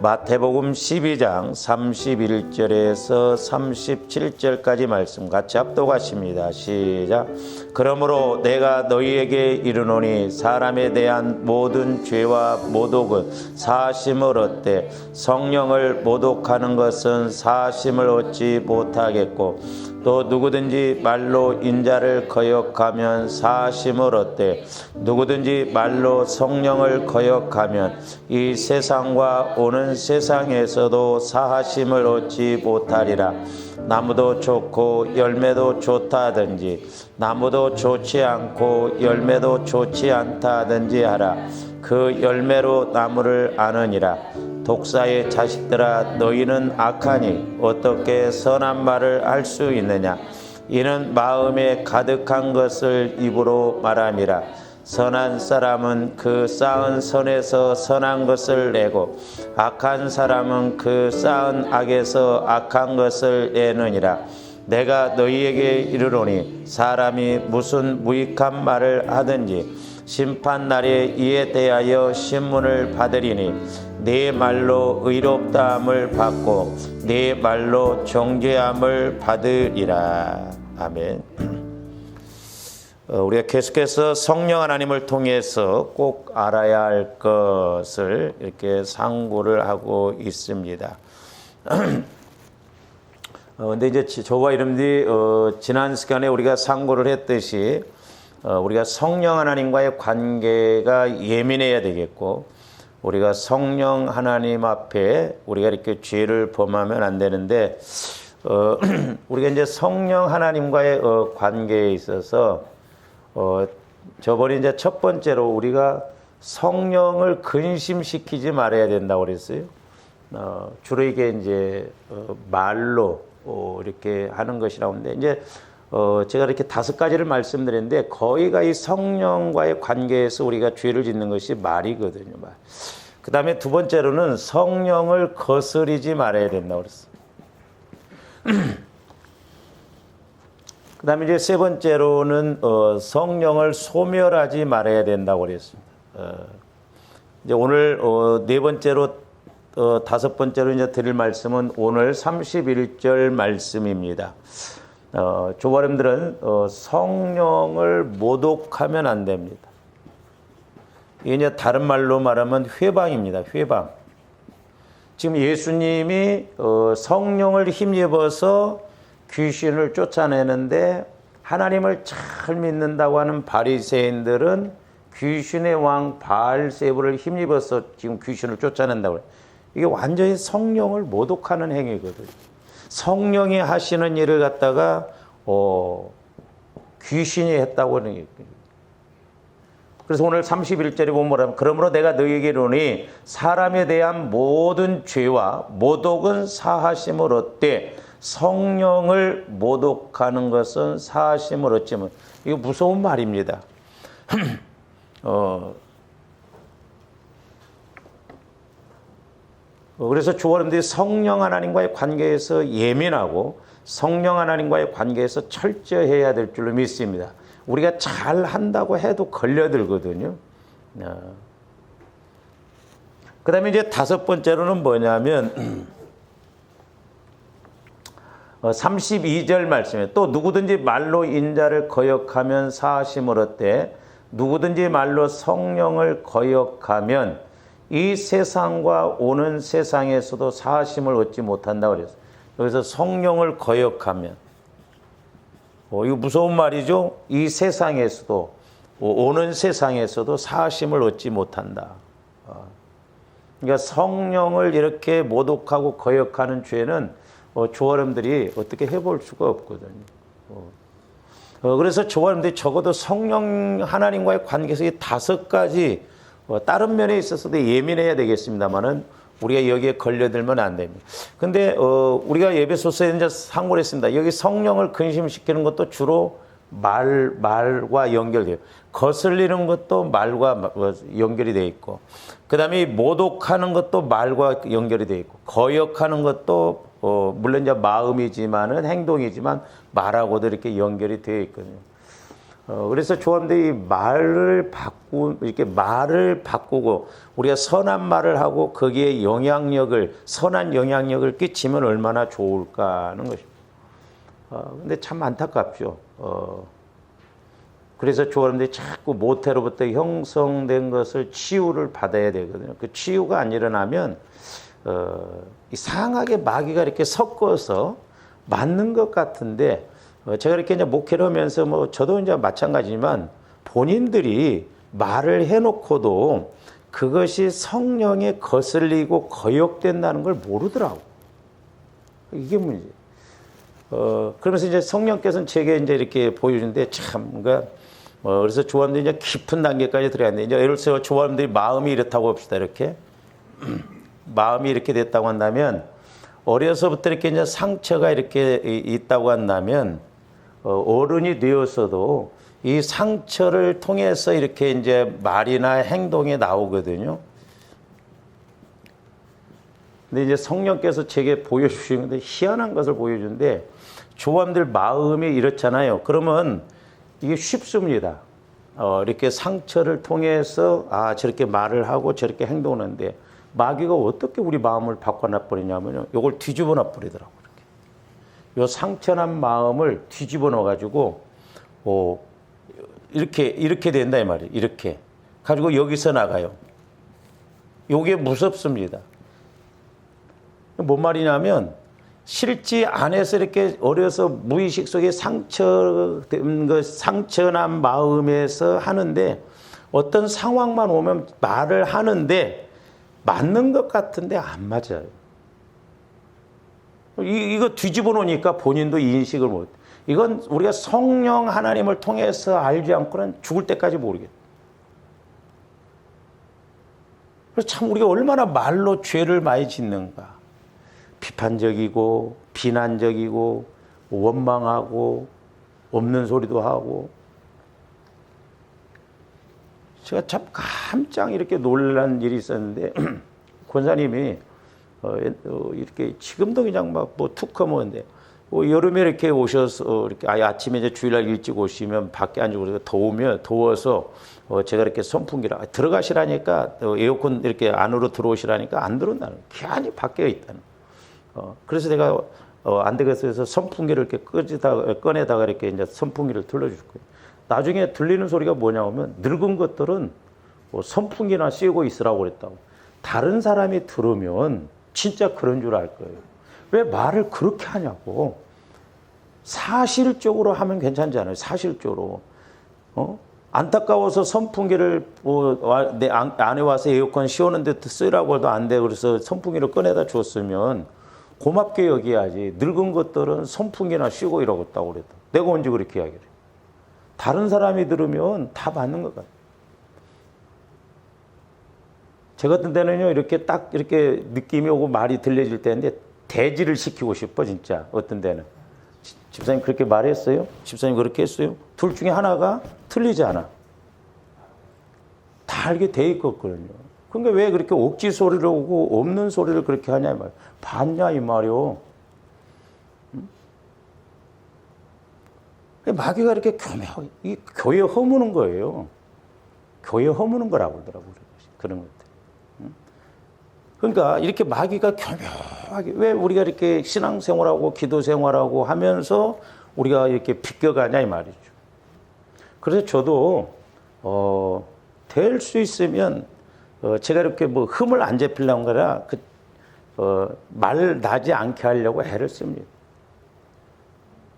마태복음 12장 31절에서 37절까지 말씀 같이 합독하십니다. 시작. 그러므로 내가 너희에게 이르노니 사람에 대한 모든 죄와 모독은 사하심을 얻되 성령을 모독하는 것은 사하심을 얻지 못하겠고 또 누구든지 말로 인자를 거역하면 사하심을 얻되 누구든지 말로 성령을 거역하면 이 세상과 오는 세상에서도 사하심을 얻지 못하리라. 나무도 좋고 열매도 좋다 하든지 나무도 좋지 않고 열매도 좋지 않다 하든지 하라. 그 열매로 나무를 아느니라. 독사의 자식들아, 너희는 악하니 어떻게 선한 말을 할 수 있느냐? 이는 마음에 가득한 것을 입으로 말함이라. 선한 사람은 그 쌓은 선에서 선한 것을 내고 악한 사람은 그 쌓은 악에서 악한 것을 내느니라. 내가 너희에게 이르노니 사람이 무슨 무익한 말을 하든지 심판날에 이에 대하여 신문을 받으리니 네 말로 의롭다함을 받고 네 말로 정죄함을 받으리라. 아멘. 우리가 계속해서 성령 하나님을 통해서 꼭 알아야 할 것을 이렇게 상고를 하고 있습니다. 근데 이제 저와 여러분들이 지난 시간에 우리가 상고를 했듯이 우리가 성령 하나님과의 관계가 예민해야 되겠고 우리가 성령 하나님 앞에 우리가 이렇게 죄를 범하면 안 되는데 우리가 이제 성령 하나님과의 관계에 있어서 저번에 이제 첫 번째로 우리가 성령을 근심시키지 말아야 된다고 그랬어요. 주로 이게 이제 말로 이렇게 하는 것이라고 하는데 이제 제가 이렇게 5가지를 말씀드렸는데 거의가 이 성령과의 관계에서 우리가 죄를 짓는 것이 말이거든요. 말. 그 다음에 두 번째로는 성령을 거스르지 말아야 된다고 그랬어요. 그 다음에 이제 세 번째로는 성령을 소멸하지 말아야 된다고 그랬습니다. 이제 오늘 네 번째로 다섯 번째로 이제 드릴 말씀은 오늘 31절 말씀입니다. 조바님들은 성령을 모독하면 안 됩니다. 이게 이제 다른 말로 말하면 회방입니다. 회방. 지금 예수님이 성령을 힘입어서 귀신을 쫓아내는데 하나님을 잘 믿는다고 하는 바리새인들은 귀신의 왕 바알세불을 힘입어서 지금 귀신을 쫓아낸다고 해요. 이게 완전히 성령을 모독하는 행위거든요. 성령이 하시는 일을 갖다가 귀신이 했다고 하는 게. 그래서 오늘 31절에 보면 뭐라면 그러므로 내가 너희에게 이르노니 사람에 대한 모든 죄와 모독은 사하심을 얻되 성령을 모독하는 것은 사하심을 얻지 못. 이거 무서운 말입니다. 그래서 조원들이 성령 하나님과의 관계에서 예민하고 성령 하나님과의 관계에서 철저해야 될 줄로 믿습니다. 우리가 잘 한다고 해도 걸려들거든요. 그 다음에 이제 다섯 번째로는 뭐냐면 32절 말씀에 또 누구든지 말로 인자를 거역하면 사하심을 얻되 누구든지 말로 성령을 거역하면 이 세상과 오는 세상에서도 사하심을 얻지 못한다고 그랬어요. 여기서 성령을 거역하면 이거 무서운 말이죠. 이 세상에서도 오는 세상에서도 사하심을 얻지 못한다. 그러니까 성령을 이렇게 모독하고 거역하는 죄는 조아람들이 어떻게 해볼 수가 없거든요. 그래서 조아람들이 적어도 성령 하나님과의 관계에서 이 5가지 다른 면에 있어서도 예민해야 되겠습니다만은 우리가 여기에 걸려들면 안 됩니다. 근데 우리가 예배소서에 이제 상고를 했습니다. 여기 성령을 근심시키는 것도 주로 말과 연결돼요. 거슬리는 것도 말과 연결이 돼 있고, 그 다음에 모독하는 것도 말과 연결이 돼 있고, 거역하는 것도 물론 이제 마음이지만은 행동이지만 말하고도 이렇게 연결이 되어 있거든요. 그래서 조합들이 이렇게 말을 바꾸고 우리가 선한 말을 하고 거기에 선한 영향력을 끼치면 얼마나 좋을까 하는 것입니다. 근데 참 안타깝죠. 그래서 조합들이 자꾸 모태로부터 형성된 것을 치유를 받아야 되거든요. 그 치유가 안 일어나면 이상하게 마귀가 이렇게 섞어서 맞는 것 같은데 제가 이렇게 이제 목회를 하면서 뭐 저도 이제 마찬가지지만 본인들이 말을 해놓고도 그것이 성령에 거슬리고 거역된다는 걸 모르더라고. 이게 문제. 그러면서 이제 성령께서는 제게 이제 이렇게 보여주는데 참, 그러니까 그래서 조합들이 이제 깊은 단계까지 들어갔는데 이제 예를 들어서 조합들이 마음이 이렇다고 합시다. 이렇게 마음이 이렇게 됐다고 한다면 어려서부터 이렇게 이제 상처가 이렇게 있다고 한다면 어른이 되었어도 이 상처를 통해서 이렇게 이제 말이나 행동이 나오거든요. 근데 이제 성령께서 제게 보여주시는 건데 희한한 것을 보여주는데 조합들 마음이 이렇잖아요. 그러면 이게 쉽습니다. 이렇게 상처를 통해서 저렇게 말을 하고 저렇게 행동하는데 마귀가 어떻게 우리 마음을 바꿔놔 버리냐면요. 이걸 뒤집어 놔 버리더라고요. 요 상처난 마음을 뒤집어 넣어가지고, 이렇게 된다, 이 말이에요. 이렇게. 가지고 여기서 나가요. 요게 무섭습니다. 뭔 말이냐면, 실제 안에서 이렇게 어려서 무의식 속에 상처난 마음에서 하는데, 어떤 상황만 오면 말을 하는데, 맞는 것 같은데 안 맞아요. 이거 뒤집어 놓으니까 본인도 인식을 못. 이건 우리가 성령 하나님을 통해서 알지 않고는 죽을 때까지 모르겠다. 그래서 참 우리가 얼마나 말로 죄를 많이 짓는가. 비판적이고 비난적이고 원망하고 없는 소리도 하고. 제가 참 깜짝 이렇게 놀란 일이 있었는데 권사님이 이렇게 지금도 그냥 막 뭐 툭 하면데 여름에 이렇게 오셔서 이렇게 아침에 이제 주일날 일찍 오시면 밖에 앉고 더워서 제가 이렇게 선풍기를 들어가시라니까 에어컨 이렇게 안으로 들어오시라니까 안 들어온다는 괜히 밖에 있다는. 그래서 내가 안 되겠어 해서 선풍기를 이렇게 꺼내다가 이렇게 이제 선풍기를 틀어줄 거예요. 나중에 들리는 소리가 뭐냐면 늙은 것들은 선풍기나 씌우고 있으라고 그랬다고. 다른 사람이 들으면 진짜 그런 줄 알 거예요. 왜 말을 그렇게 하냐고. 사실적으로 하면 괜찮지 않아요. 사실적으로. 안타까워서 선풍기를 내 안에 와서 에어컨 씌우는데 쓰라고 해도 안 돼. 그래서 선풍기를 꺼내다 줬으면 고맙게 여기야지. 늙은 것들은 선풍기나 씌우고 이러고 있다고 그랬다. 내가 언제 그렇게 이야기를 해. 다른 사람이 들으면 다 맞는 것 같아요. 저 같은 때는요, 이렇게 딱 이렇게 느낌이 오고 말이 들려질 때인데, 대지를 시키고 싶어, 진짜. 어떤 때는. 집사님 그렇게 말했어요? 집사님 그렇게 했어요? 둘 중에 하나가 틀리지 않아. 다 알게 돼 있거든요. 그러니까 왜 그렇게 억지 소리를 오고 없는 소리를 그렇게 하냐, 이 말. 봤냐, 이 말이요. 마귀가 이렇게 이 교회 허무는 거예요. 교회 허무는 거라고 그러더라고요. 그런 것들. 그러니까 이렇게 마귀가 교묘하게 왜 우리가 이렇게 신앙생활하고 기도생활하고 하면서 우리가 이렇게 비껴가냐 이 말이죠. 그래서 저도 될 수 있으면 제가 이렇게 뭐 흠을 안 잡히려는 거라 말 나지 않게 하려고 애를 씁니다.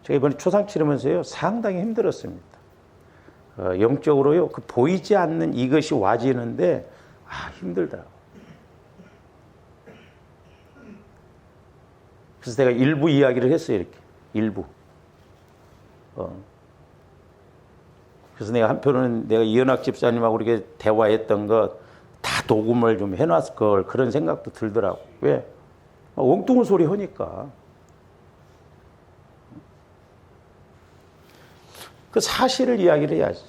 제가 이번에 초상 치르면서요 상당히 힘들었습니다. 영적으로요 그 보이지 않는 이것이 와지는데 힘들더라고요. 그래서 내가 일부 이야기를 했어요, 이렇게. 일부. 그래서 내가 한편으로는 내가 이현학 집사님하고 이렇게 대화했던 것 다 녹음을 좀 해놨을 걸 그런 생각도 들더라고. 왜? 엉뚱한 소리 하니까. 그 사실을 이야기를 해야지.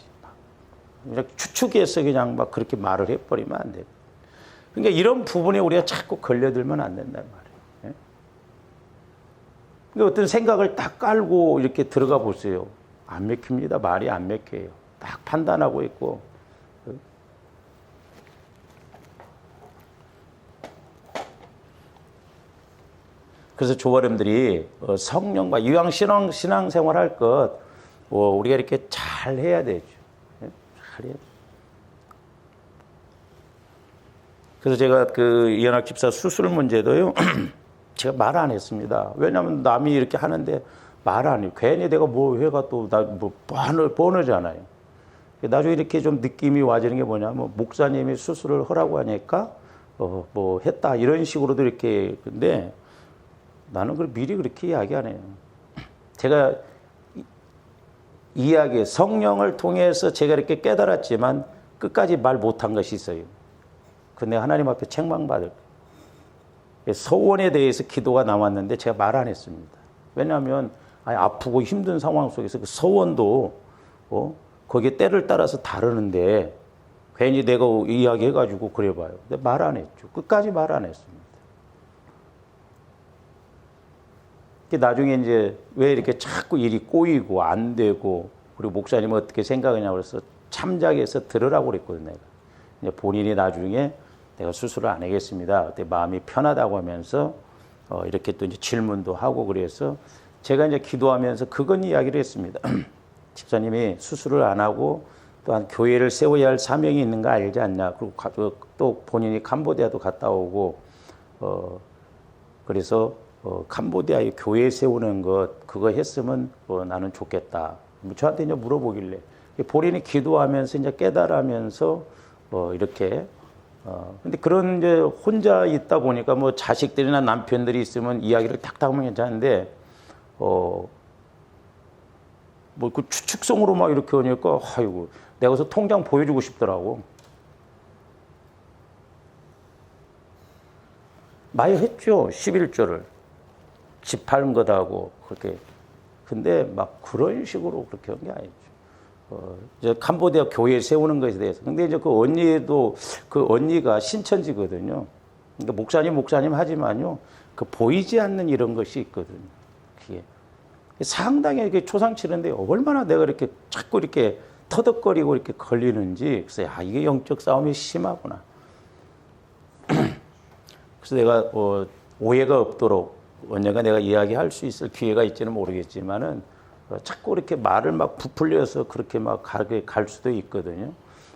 그냥 추측해서 그냥 막 그렇게 말을 해버리면 안 돼. 그러니까 이런 부분에 우리가 자꾸 걸려들면 안 된단 말이에요. 그러니까 어떤 생각을 딱 깔고 이렇게 들어가 보세요. 안 맥힙니다. 말이 안 맥혀요. 딱 판단하고 있고. 그래서 조어름들이 성령과 이왕 신앙생활 할 것 우리가 이렇게 잘 해야 되죠. 잘 해야. 그래서 제가 그 이현학 집사 수술 문제도요. 제가 말 안 했습니다. 왜냐하면 남이 이렇게 하는데 말 안 해요. 괜히 내가 뭐 해가 또 나 뭐 뻔하잖아요. 나중에 이렇게 좀 느낌이 와지는 게 뭐냐면 목사님이 수술을 하라고 하니까 뭐 했다 이런 식으로도 이렇게. 근데 나는 그걸 미리 그렇게 이야기 안 해요. 제가 이야기 성령을 통해서 제가 이렇게 깨달았지만 끝까지 말 못한 것이 있어요. 근데 하나님 앞에 책망받을 거예요. 서원에 대해서 기도가 나왔는데 제가 말 안 했습니다. 왜냐하면 아프고 힘든 상황 속에서 그 서원도 거기에 때를 따라서 다르는데 괜히 내가 이야기해가지고 그래봐요. 근데 말 안 했죠. 끝까지 말 안 했습니다. 나중에 이제 왜 이렇게 자꾸 일이 꼬이고 안 되고 그리고 목사님은 어떻게 생각하냐고 그래서 참작해서 들으라고 그랬거든요. 내가. 이제 본인이 나중에 내가 수술을 안 하겠습니다. 그때 마음이 편하다고 하면서 이렇게 또 이제 질문도 하고 그래서 제가 이제 기도하면서 그건 이야기를 했습니다. 집사님이 수술을 안 하고 또한 교회를 세워야 할 사명이 있는 거 알지 않냐. 그리고 또 본인이 캄보디아도 갔다 오고 그래서 캄보디아에 교회 세우는 것 그거 했으면 나는 좋겠다. 저한테 이제 물어보길래 본인이 기도하면서 이제 깨달으면서 이렇게 근데 그런 이제 혼자 있다 보니까 뭐 자식들이나 남편들이 있으면 이야기를 탁탁 하면 괜찮은데 뭐 그 추측성으로 막 이렇게 하니까 아이고 내가 그래서 통장 보여주고 싶더라고. 많이 했죠. 11조를. 집 파는 거다 하고 그렇게. 근데 막 그런 식으로 그렇게 한 게 아니죠. 이제 캄보디아 교회 세우는 것에 대해서. 근데 이제 그 언니도 그 언니가 신천지거든요. 그러니까 목사님 하지만요. 그 보이지 않는 이런 것이 있거든요. 그게 상당히 이렇게 초상치는데 얼마나 내가 이렇게 자꾸 이렇게 터덕거리고 이렇게 걸리는지. 그래서 이게 영적 싸움이 심하구나. 그래서 내가 오해가 없도록 언젠가 내가 이야기할 수 있을 기회가 있지는 모르겠지만은 자꾸 이렇게 말을 막 부풀려서 그렇게 막 갈 수도 있거든요.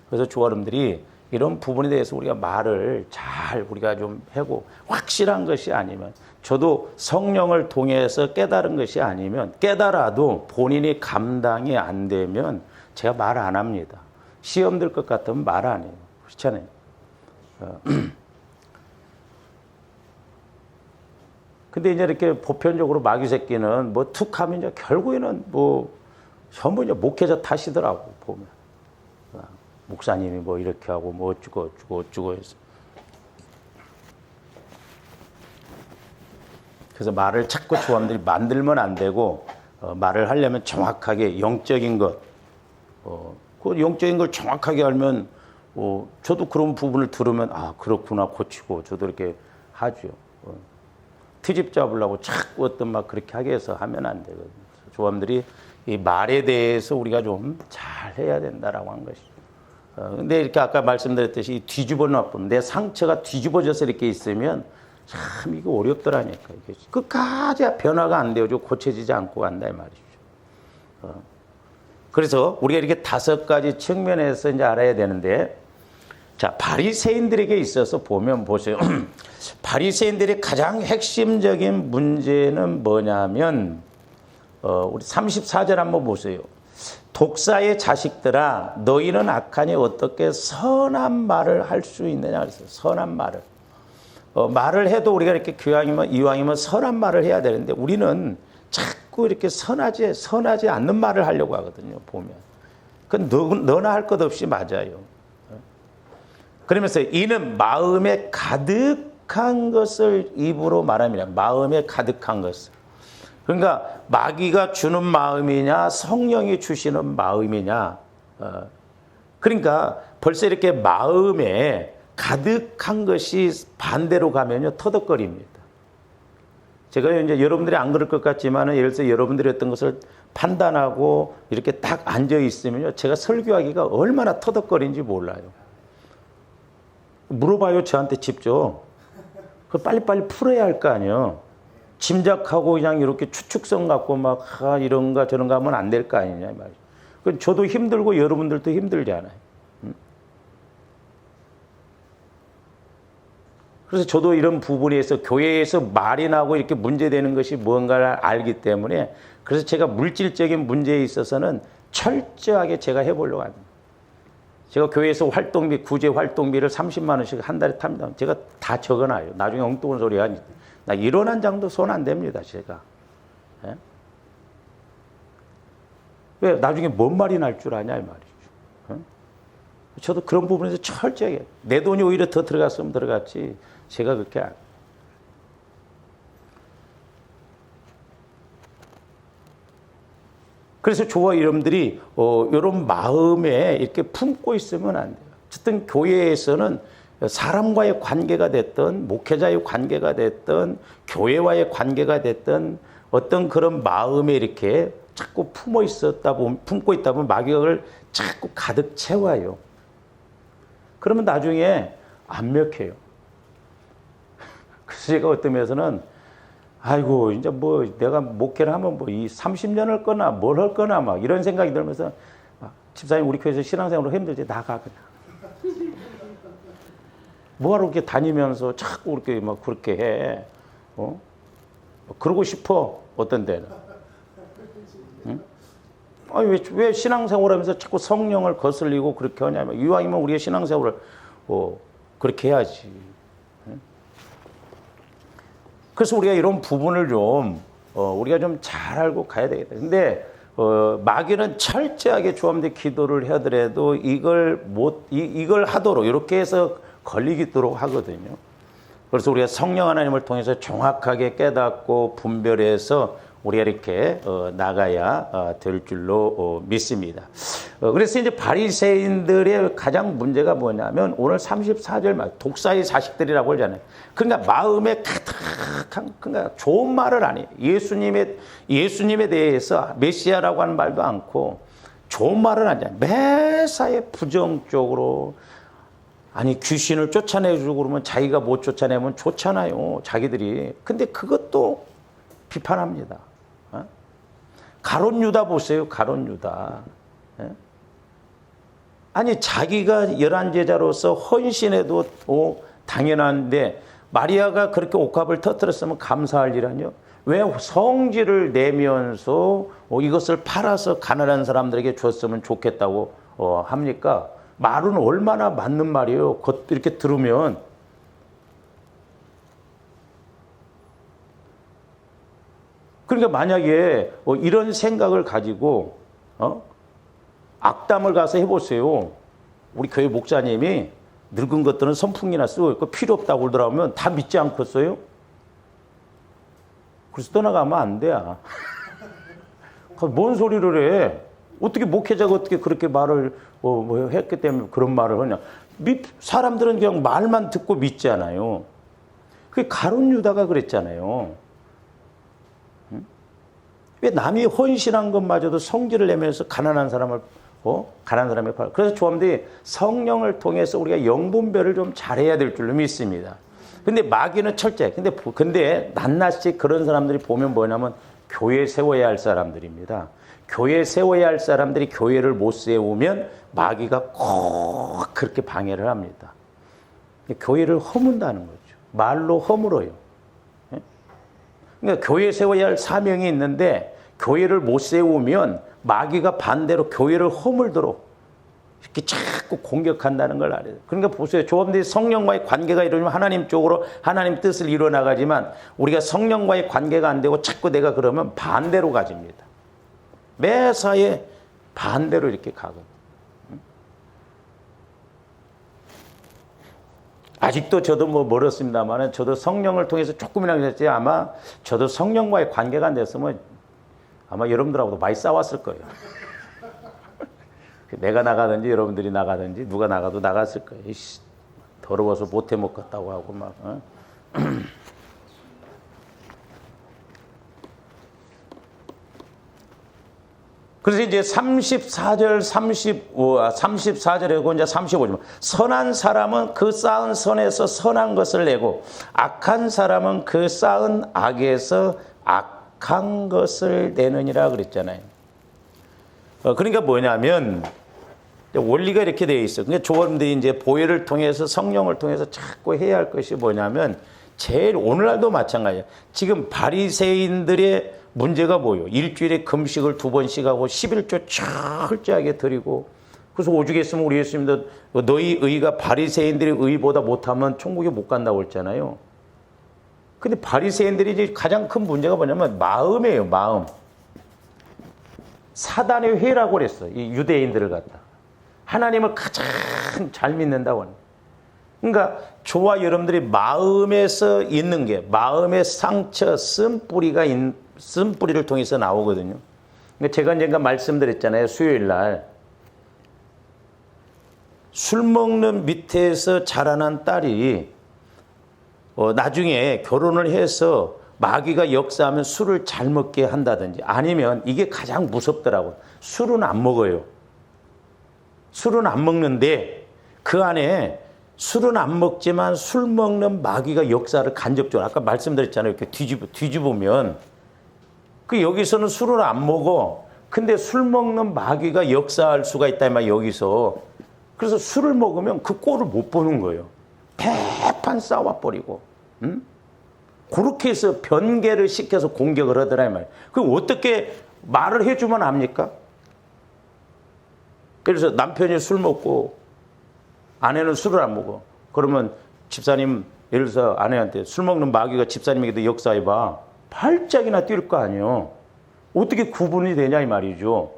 그래서 조아름들이 이런 부분에 대해서 우리가 말을 잘 우리가 좀 하고 확실한 것이 아니면 저도 성령을 통해서 깨달은 것이 아니면 깨달아도 본인이 감당이 안 되면 제가 말 안 합니다. 시험 들 것 같으면 말 안 해요. 그렇잖아요. 근데 이제 이렇게 보편적으로 마귀 새끼는 뭐 툭 하면 이제 결국에는 뭐 전부 이제 목회자 탓이더라고, 보면. 목사님이 뭐 이렇게 하고 뭐 어쩌고 해서. 그래서 말을 자꾸 조함들이 만들면 안 되고, 말을 하려면 정확하게 영적인 것, 그 영적인 걸 정확하게 알면, 저도 그런 부분을 들으면, 그렇구나, 고치고, 저도 이렇게 하죠. 트집 잡으려고 자꾸 어떤 막 그렇게 하게 해서 하면 안 되거든요. 조함들이 이 말에 대해서 우리가 좀 잘 해야 된다라고 한 것이죠. 근데 이렇게 아까 말씀드렸듯이 뒤집어 놔보면 내 상처가 뒤집어져서 이렇게 있으면 참 이거 어렵더라니까. 이게 끝까지 변화가 안 되어지고 고쳐지지 않고 간다 이 말이죠. 그래서 우리가 이렇게 5가지 측면에서 이제 알아야 되는데, 자, 바리새인들에게 있어서 보면 보세요. 바리새인들의 가장 핵심적인 문제는 뭐냐면, 우리 34절 한번 보세요. 독사의 자식들아, 너희는 악하니 어떻게 선한 말을 할 수 있느냐 그랬어요. 선한 말을. 말을 해도 우리가 이렇게 이왕이면 선한 말을 해야 되는데 우리는 자꾸 이렇게 선하지 않는 말을 하려고 하거든요, 보면. 그건 너나 할 것 없이 맞아요. 그러면서 이는 마음에 가득한 것을 입으로 말합니다. 마음에 가득한 것을. 그러니까 마귀가 주는 마음이냐 성령이 주시는 마음이냐. 그러니까 벌써 이렇게 마음에 가득한 것이 반대로 가면요 터덕거립니다. 제가 이제 여러분들이 안 그럴 것 같지만은 예를 들어서 여러분들이 어떤 것을 판단하고 이렇게 딱 앉아 있으면요, 제가 설교하기가 얼마나 터덕거리는지 몰라요. 물어봐요, 저한테 직접. 그 빨리빨리 풀어야 할 거 아니에요. 짐작하고 그냥 이렇게 추측성 갖고 막 이런가 저런가 하면 안 될 거 아니냐 말이죠. 저도 힘들고 여러분들도 힘들잖아요. 그래서 저도 이런 부분에서 교회에서 말이 나고 이렇게 문제되는 것이 무언가를 알기 때문에 그래서 제가 물질적인 문제에 있어서는 철저하게 제가 해보려고 합니다. 제가 교회에서 활동비, 구제 활동비를 30만 원씩 한 달에 탑니다. 제가 다 적어놔요. 나중에 엉뚱한 소리가 나 일원한 장도 손 안 댑니다, 제가. 예? 왜 나중에 뭔 말이 날 줄 아냐 이 말이죠. 예? 저도 그런 부분에서 철저하게 내 돈이 오히려 더 들어갔으면 들어갔지. 제가 그렇게 안. 그래서 저와 여러분들이 이런 마음에 이렇게 품고 있으면 안 돼요. 어쨌든 교회에서는 사람과의 관계가 됐든 목회자의 관계가 됐든 교회와의 관계가 됐든 어떤 그런 마음에 이렇게 자꾸 품고 있다 보면 마귀가 그걸 자꾸 가득 채워요. 그러면 나중에 안 먹혀요. 그래서 제가 어떤 면에서는 아이고 이제 뭐 내가 목회를 하면 뭐 이 30년 할 거나 뭘 할 거나 막 이런 생각이 들면서 집사님 우리 교회에서 신앙생활로 힘들지 나가 그냥. 뭐하러 이렇게 다니면서 자꾸 이렇게 막 그렇게 해. 그러고 싶어 어떤 데는. 응? 아니 왜 신앙생활하면서 자꾸 성령을 거슬리고 그렇게 하냐면 이왕이면 우리가 신앙생활을 그렇게 해야지. 그래서 우리가 이런 부분을 좀 우리가 좀 잘 알고 가야 되겠다. 근데 마귀는 철저하게 주함대 기도를 하더라도 이걸 하도록 이렇게 해서 걸리도록 하거든요. 그래서 우리가 성령 하나님을 통해서 정확하게 깨닫고 분별해서 우리가 이렇게 나가야 될 줄로 믿습니다. 그래서 이제 바리새인들의 가장 문제가 뭐냐면 오늘 34절 말 독사의 자식들이라고 하잖아요. 그러니까 마음에 가득한 그러니까 좋은 말을 안 해요. 예수님에 대해서 메시아라고 하는 말도 않고 좋은 말을 하잖아요. 매사에 부정적으로 아니 귀신을 쫓아내주고 그러면 자기가 못 쫓아내면 좋잖아요. 자기들이. 근데 그것도 비판합니다. 가룟 유다 보세요. 가룟 유다. 아니 자기가 열한 제자로서 헌신해도 당연한데 마리아가 그렇게 옥합을 터뜨렸으면 감사할 일아니요. 왜 성질을 내면서 이것을 팔아서 가난한 사람들에게 줬으면 좋겠다고 합니까? 말은 얼마나 맞는 말이에요. 이렇게 들으면. 그러니까 만약에 이런 생각을 가지고 악담을 가서 해보세요. 우리 교회 목사님이 늙은 것들은 선풍기나 쓰고 있고 필요 없다고 그러더라면 다 믿지 않겠어요? 그래서 떠나가면 안 돼. 뭔 소리를 해? 어떻게 목회자가 어떻게 그렇게 말을 했기 때문에 그런 말을 하냐? 사람들은 그냥 말만 듣고 믿잖아요. 그게 가룟 유다가 그랬잖아요. 왜 남이 헌신한 것마저도 성질을 내면서 가난한 사람을 가난한 사람의 팔. 그래서 조함들이 성령을 통해서 우리가 영분별을 좀 잘해야 될 줄로 믿습니다. 근데 마귀는 철저해. 근데 낱낱이 그런 사람들이 보면 뭐냐면 교회 세워야 할 사람들입니다. 교회 세워야 할 사람들이 교회를 못 세우면 마귀가 꼭 그렇게 방해를 합니다. 교회를 허문다는 거죠. 말로 허물어요. 그러니까 교회 세워야 할 사명이 있는데 교회를 못 세우면 마귀가 반대로 교회를 허물도록 이렇게 자꾸 공격한다는 걸 알아요. 그러니까 보세요. 조합들이 성령과의 관계가 이루어지면 하나님 쪽으로 하나님 뜻을 이루어나가지만 우리가 성령과의 관계가 안 되고 자꾸 내가 그러면 반대로 가집니다. 매사에 반대로 이렇게 가거든요. 아직도 저도 멀었습니다만 저도 성령을 통해서 조금이나마 그랬지 아마 저도 성령과의 관계가 안 됐으면 아마 여러분들하고도 많이 싸웠을 거예요. 내가 나가든지 여러분들이 나가든지 누가 나가도 나갔을 거예요. 이씨, 더러워서 못해 먹겠다고 하고 막. 그래서 이제 34절, 34절이고 이제 35절. 선한 사람은 그 쌓은 선에서 선한 것을 내고 악한 사람은 그 쌓은 악에서 악한 것을 내느니라 그랬잖아요. 그러니까 뭐냐면 원리가 이렇게 되어 있어요. 그러니까 조언들이 이제 보혈을 통해서 성령을 통해서 자꾸 해야 할 것이 뭐냐면 제일 오늘날도 마찬가지예요. 지금 바리새인들의 문제가 뭐예요? 일주일에 금식을 2번씩 하고 11조 철저하게 드리고 그래서 오죽 했으면 우리 예수님도 너희 의가 바리새인들의 의보다 못하면 천국에 못 간다고 했잖아요. 근데 바리새인들이 이제 가장 큰 문제가 뭐냐면 마음이에요. 마음. 사단의 회라고 그랬어. 이 유대인들을 갖다. 하나님을 가장 잘 믿는다고 하는. 그러니까 저와 여러분들이 마음에서 있는 게 마음의 상처, 쓴뿌리를 통해서 나오거든요. 그러니까 제가 언젠가 말씀드렸잖아요. 수요일 날. 술 먹는 밑에서 자라난 딸이 나중에 결혼을 해서 마귀가 역사하면 술을 잘 먹게 한다든지 아니면 이게 가장 무섭더라고요. 술은 안 먹어요. 술은 안 먹는데 그 안에 술은 안 먹지만 술 먹는 마귀가 역사를 간접적으로 아까 말씀드렸잖아요. 이렇게 뒤집으면 그 여기서는 술을 안 먹어. 근데 술 먹는 마귀가 역사할 수가 있다 이 말 여기서. 그래서 술을 먹으면 그 꼴을 못 보는 거예요. 대판 싸워버리고. 응? 그렇게 해서 변개를 시켜서 공격을 하더라 이 말이에요. 그럼 어떻게 말을 해주면 압니까? 그래서 남편이 술 먹고 아내는 술을 안 먹어. 그러면 집사님 예를 들어서 아내한테 술 먹는 마귀가 집사님에게도 역사해봐. 발작이나 뛸 거 아니에요. 어떻게 구분이 되냐 이 말이죠.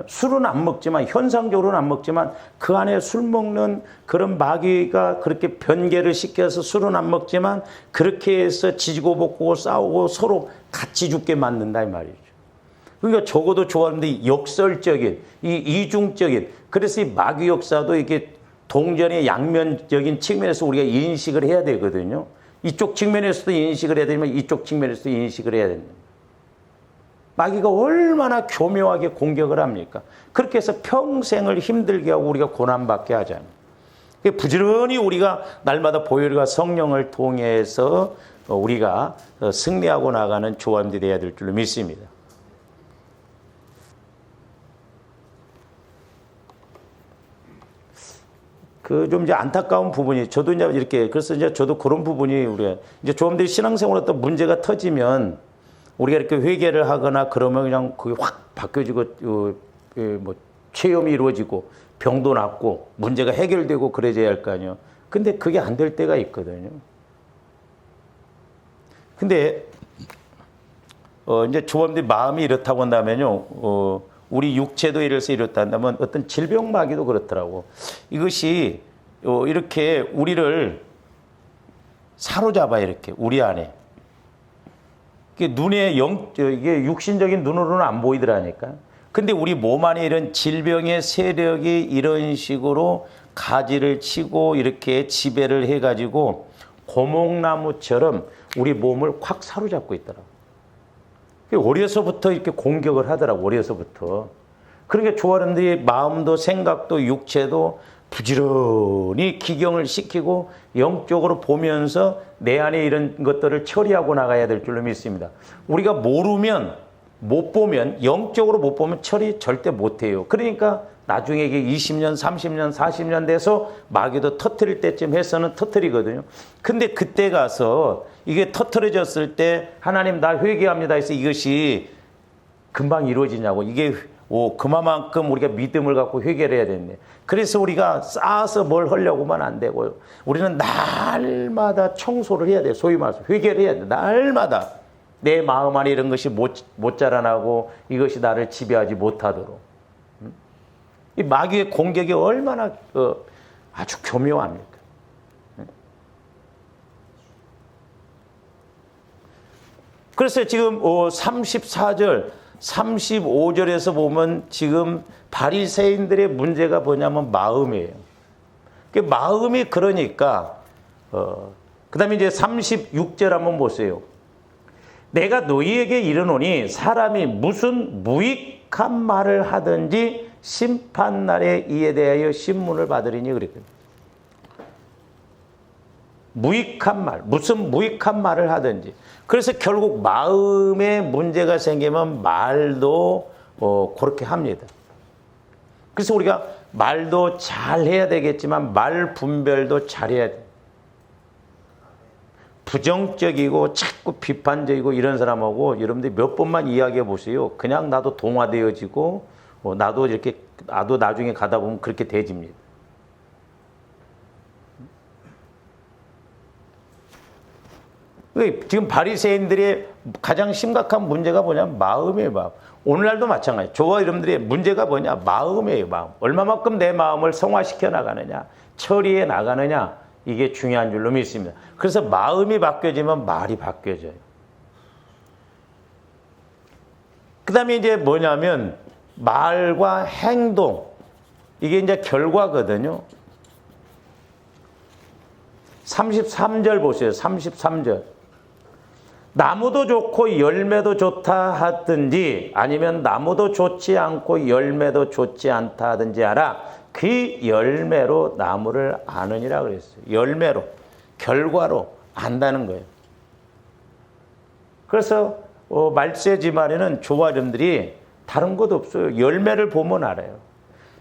술은 안 먹지만 현상적으로는 안 먹지만 그 안에 술 먹는 그런 마귀가 그렇게 변개를 시켜서 술은 안 먹지만 그렇게 해서 지지고 볶고 싸우고 서로 같이 죽게 만든다 이 말이죠. 그러니까 적어도 좋아하는데 역설적인 이 이중적인 그래서 이 마귀 역사도 이게 동전의 양면적인 측면에서 우리가 인식을 해야 되거든요. 이쪽 측면에서도 인식을 해야 되지만 이쪽 측면에서도 인식을 해야 됩니다. 마귀가 얼마나 교묘하게 공격을 합니까? 그렇게 해서 평생을 힘들게 하고 우리가 고난받게 하잖아요. 부지런히 우리가 날마다 보혈과 성령을 통해서 우리가 승리하고 나가는 조합이 되어야 될 줄로 믿습니다. 그 좀 이제 안타까운 부분이 저도 이제 이렇게 그래서 이제 저도 그런 부분이 우리가 이제 조합들이 신앙생활 어떤 문제가 터지면 우리가 이렇게 회개를 하거나 그러면 그냥 그게 확 바뀌어지고 뭐 체험이 이루어지고 병도 낫고 문제가 해결되고 그래야 할 거 아니에요. 근데 그게 안 될 때가 있거든요. 근데 이제 조합들이 마음이 이렇다고 한다면요. 우리 육체도 이렇다 한다면 어떤 질병 마귀도 그렇더라고. 이것이 이렇게 우리를 사로잡아 이렇게 우리 안에. 눈에 이게 육신적인 눈으로는 안 보이더라니까. 근데 우리 몸 안에 이런 질병의 세력이 이런 식으로 가지를 치고 이렇게 지배를 해가지고 고목나무처럼 우리 몸을 확 사로잡고 있더라고. 어려서부터 이렇게 공격을 하더라고, 어려서부터. 그러니까 조아람들이 마음도 생각도 육체도 부지런히 기경을 시키고 영적으로 보면서 내 안에 이런 것들을 처리하고 나가야 될 줄로 믿습니다. 우리가 모르면, 못 보면, 영적으로 못 보면 처리 절대 못 해요. 그러니까 나중에 이게 20년, 30년, 40년 돼서 마귀도 터트릴 때쯤 해서는 터트리거든요. 근데 그때 가서 이게 터트려졌을 때 하나님 나 회개합니다 해서 이것이 금방 이루어지냐고. 이게 그만큼 우리가 믿음을 갖고 회개를 해야 되는데 그래서 우리가 쌓아서 뭘 하려고만 안 되고요. 우리는 날마다 청소를 해야 돼요. 소위 말해서 회개를 해야 돼요. 날마다 내 마음 안에 이런 것이 못 자라나고 이것이 나를 지배하지 못하도록. 이 마귀의 공격이 얼마나 아주 교묘합니까? 그래서 지금 34절, 35절에서 보면 지금 바리새인들의 문제가 뭐냐면 마음이에요. 마음이 그러니까 그 다음에 이제 36절 한번 보세요. 내가 너희에게 이르노니 사람이 무슨 무익한 말을 하든지 심판날에 이에 대하여 신문을 받으리니 그랬거든요. 무익한 말, 무슨 무익한 말을 하든지. 그래서 결국 마음에 문제가 생기면 말도 그렇게 합니다. 그래서 우리가 말도 잘해야 되겠지만 말 분별도 잘해야 돼요. 부정적이고 자꾸 비판적이고 이런 사람하고 여러분들이 몇 번만 이야기해 보세요. 그냥 나도 동화되어지고 나도 나중에 가다 보면 그렇게 돼집니다. 지금 바리새인들의 가장 심각한 문제가 뭐냐면 마음이에요. 마음. 오늘날도 마찬가지. 저와 여러분들의 문제가 뭐냐? 마음이에요. 마음. 얼마만큼 내 마음을 성화시켜 나가느냐, 처리해 나가느냐, 이게 중요한 줄로 믿습니다. 그래서 마음이 바뀌어지면 말이 바뀌어져요. 그 다음에 이제 뭐냐면 말과 행동, 이게 이제 결과거든요. 33절 보세요. 33절. 나무도 좋고 열매도 좋다 하든지 아니면 나무도 좋지 않고 열매도 좋지 않다 하든지 알아. 그 열매로 나무를 아느니라 그랬어요. 열매로, 결과로 안다는 거예요. 그래서 말세지말에는 저와 여러분들이 다른 것 없어요. 열매를 보면 알아요.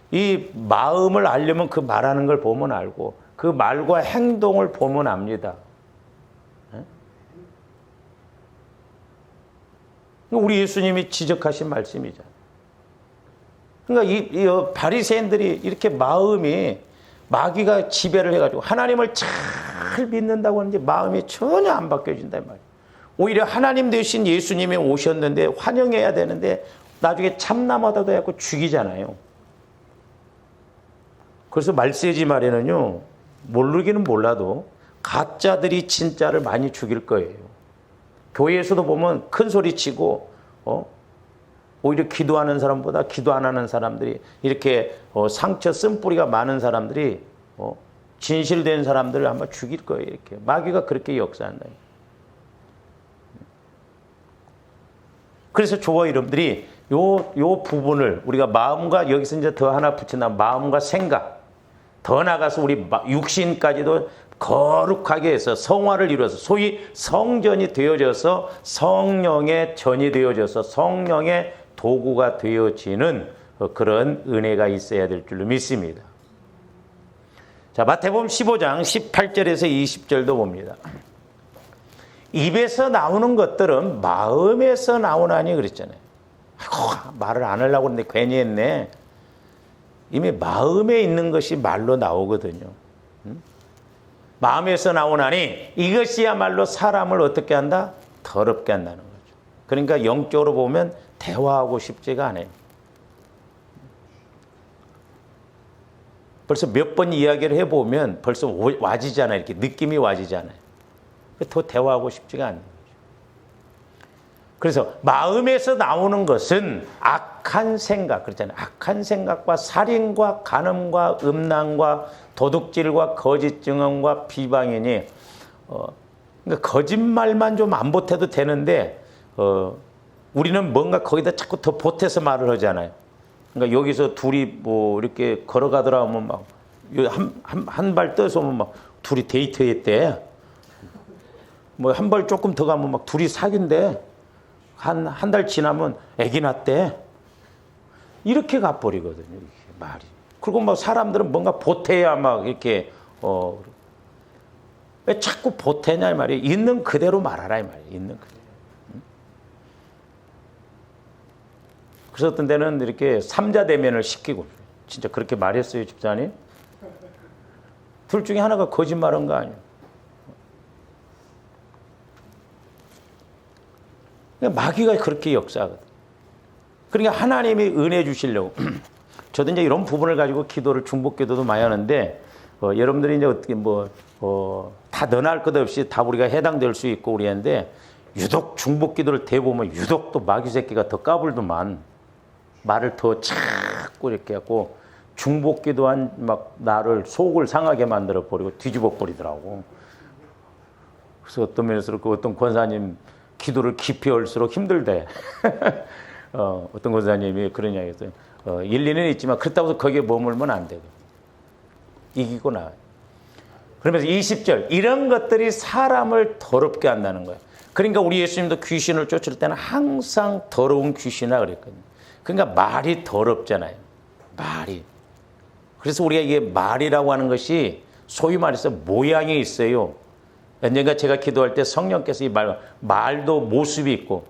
이 마음을 알려면 그 말하는 걸 보면 알고 그 말과 행동을 보면 압니다. 우리 예수님이 지적하신 말씀이잖아요. 그러니까 이 바리새인들이 이렇게 마음이 마귀가 지배를 해가지고 하나님을 잘 믿는다고 하는데 마음이 전혀 안 바뀌어진다 이 말이에요. 오히려 하나님 되신 예수님이 오셨는데 환영해야 되는데 나중에 참나마다도 해갖고 죽이잖아요. 그래서 말세지 말에는요, 모르기는 몰라도 가짜들이 진짜를 많이 죽일 거예요. 교회에서도 보면 큰 소리 치고 오히려 기도하는 사람보다 기도 안 하는 사람들이 이렇게 상처 쓴뿌리가 많은 사람들이 진실된 사람들을 아마 죽일 거예요. 이렇게 마귀가 그렇게 역사한다. 그래서 저와 여러분들이 요 부분을 우리가 마음과 여기서 이제 더 하나 붙인다. 마음과 생각 더 나가서 우리 육신까지도 거룩하게 해서 성화를 이루어서 소위 성전이 되어져서 성령의 전이 되어져서 성령의 도구가 되어지는 그런 은혜가 있어야 될 줄로 믿습니다. 자, 마태복음 15장 18절에서 20절도 봅니다. 입에서 나오는 것들은 마음에서 나오나니 그랬잖아요. 아이고, 말을 안 하려고 했는데 괜히 했네. 이미 마음에 있는 것이 말로 나오거든요. 마음에서 나오나니 이것이야말로 사람을 어떻게 한다? 더럽게 한다는 거죠. 그러니까 영적으로 보면 대화하고 싶지가 않아요. 벌써 몇 번 이야기를 해보면 벌써 와지잖아요. 이렇게 느낌이 와지잖아요. 더 대화하고 싶지가 않아요. 그래서 마음에서 나오는 것은 악한 생각, 그렇잖아요. 악한 생각과 살인과 간음과 음란과 도둑질과 거짓 증언과 비방이니 그러니까 거짓말만 좀 안 보태도 되는데 우리는 뭔가 거기다 자꾸 더 보태서 말을 하잖아요. 그러니까 여기서 둘이 뭐 이렇게 걸어가더라 하면 막 한 발 떠서 오면 막 둘이 데이트했대. 뭐 한 발 조금 더 가면 막 둘이 사귄대. 한 달 지나면 애기 낳대. 이렇게 가버리거든요. 이게 말이. 그리고 막 사람들은 뭔가 보태야 막 이렇게 왜 자꾸 보태냐 이 말이에요. 있는 그대로 말하라 이 말이에요. 있는 그대로. 그래서 어떤 데는 이렇게 삼자 대면을 시키고 진짜 그렇게 말했어요, 집사님. 둘 중에 하나가 거짓말한 거 아니에요. 마귀가 그렇게 역사하거든. 그러니까 하나님이 은혜 주시려고. 저도 이제 이런 부분을 가지고 기도를 중복 기도도 많이 하는데 여러분들이 이제 어떻게 다 너나 할 것 없이 다 우리가 해당될 수 있고 우리한테 유독 중복 기도를 대보면 유독 또 마귀 새끼가 더 까불더만 말을 더 자꾸 이렇게 하고 중복 기도한 막 나를 속을 상하게 만들어 버리고 뒤집어 버리더라고. 그래서 어떤 면에서 그 어떤 권사님 기도를 깊이 할수록 힘들대. 어떤 권사님이 그런 이야기 했어요. 일리는 있지만 그렇다고 해서 거기에 머물면 안 되고 이기고 나와요. 그러면서 20절 이런 것들이 사람을 더럽게 한다는 거예요. 그러니까 우리 예수님도 귀신을 쫓을 때는 항상 더러운 귀신이라 그랬거든요. 그러니까 말이 더럽잖아요. 말이. 그래서 우리가 이게 말이라고 하는 것이 소위 말해서 모양이 있어요. 언젠가 제가 기도할 때 성령께서 이 말도 모습이 있고,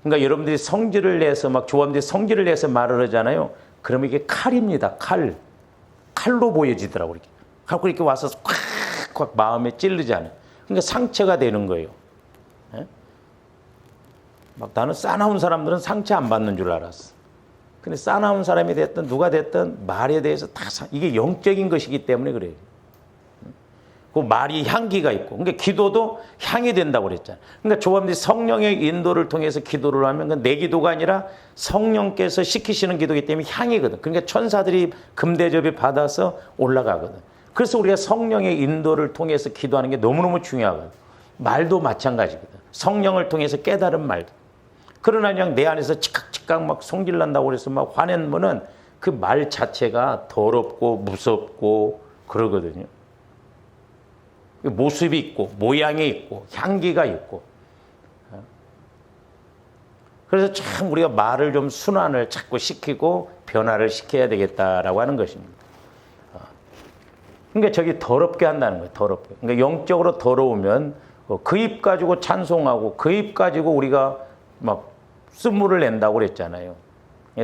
그러니까 여러분들이 성질을 내서 막 조합들이 성질을 내서 말을 하잖아요. 그러면 이게 칼입니다. 칼로 보여지더라고 이렇게. 갖고 이렇게 와서 콱콱 마음에 찔르잖아요. 그러니까 상처가 되는 거예요. 예? 막 나는 싸나운 사람들은 상처 안 받는 줄 알았어. 근데 싸나운 사람이 됐든 누가 됐든 말에 대해서 다 이게 영적인 것이기 때문에 그래요. 그 말이 향기가 있고, 그러니까 기도도 향이 된다고 그랬잖아요. 그러니까 조합들이 성령의 인도를 통해서 기도를 하면 내 기도가 아니라 성령께서 시키시는 기도이기 때문에 향이거든. 그러니까 천사들이 금대접이 받아서 올라가거든. 그래서 우리가 성령의 인도를 통해서 기도하는 게 너무너무 중요하거든. 말도 마찬가지거든. 성령을 통해서 깨달은 말도. 그러나 그냥 내 안에서 치깍치깍 막 성질난다고 그래서 막 화내면은 그 말 자체가 더럽고 무섭고 그러거든요. 모습이 있고 모양이 있고 향기가 있고. 그래서 참 우리가 말을 좀 순환을 자꾸 시키고 변화를 시켜야 되겠다라고 하는 것입니다. 그러니까 저기 더럽게 한다는 거예요. 더럽게. 그러니까 영적으로 더러우면 그 입 가지고 찬송하고 그 입 가지고 우리가 막 쓴물을 낸다고 그랬잖아요.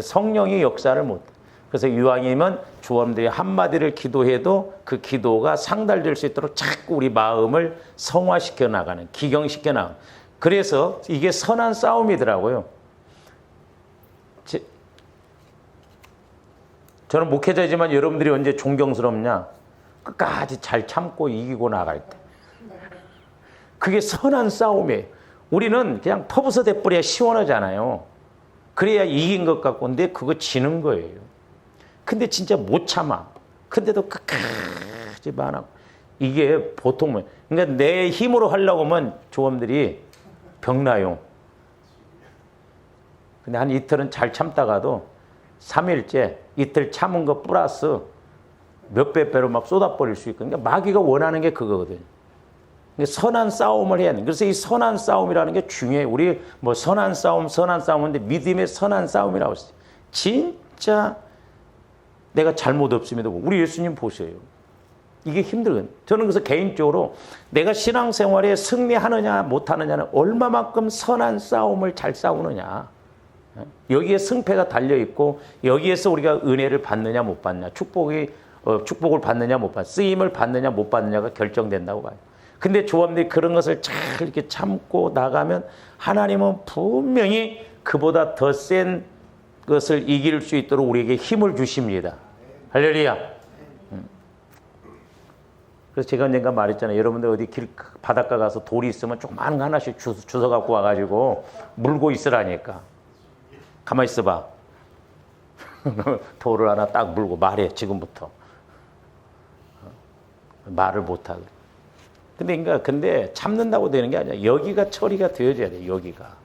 성령이 역사를 못해. 그래서 이왕이면 조언들이 한마디를 기도해도 그 기도가 상달될 수 있도록 자꾸 우리 마음을 성화시켜 나가는, 기경시켜 나가는. 그래서 이게 선한 싸움이더라고요. 저는 목회자지만 여러분들이 언제 존경스럽냐? 끝까지 잘 참고 이기고 나갈 때. 그게 선한 싸움이에요. 우리는 그냥 퍼부서 대뿌려야 시원하잖아요. 그래야 이긴 것 같고, 근데 그거 지는 거예요. 근데 진짜 못 참아. 근데도 끝까지 반하고. 이게 보통, 그러니까 내 힘으로 하려고 하면 조언들이 병나요. 근데 한 이틀은 잘 참다가도 3일째 이틀 참은 거 플러스 몇백 배로 막 쏟아버릴 수 있고. 그러니까 마귀가 원하는 게 그거거든요. 선한 싸움을 해야 돼. 그래서 이 선한 싸움이라는 게 중요해요. 우리 뭐 선한 싸움인데 믿음의 선한 싸움이라고 했어요. 진짜 내가 잘못 없음에도 우리 예수님 보세요. 이게 힘들거든요. 저는 그래서 개인적으로 내가 신앙생활에 승리하느냐 못하느냐는 얼마만큼 선한 싸움을 잘 싸우느냐. 여기에 승패가 달려있고 여기에서 우리가 은혜를 받느냐 못 받느냐, 축복을 받느냐 못 받느냐, 쓰임을 받느냐 못 받느냐가 결정된다고 봐요. 근데 조합들이 그런 것을 잘 이렇게 참고 나가면 하나님은 분명히 그보다 더 센 것을 이길 수 있도록 우리에게 힘을 주십니다. 할렐루야. 그래서 제가 언젠가 말했잖아요. 여러분들 어디 바닷가 가서 돌이 있으면 조그마한 거 하나씩 주워 갖고 와가지고 물고 있으라니까. 가만히 있어봐. 돌을 하나 딱 물고 말해, 지금부터. 말을 못하고. 근데 참는다고 되는 게 아니야. 여기가 처리가 되어져야 돼. 여기가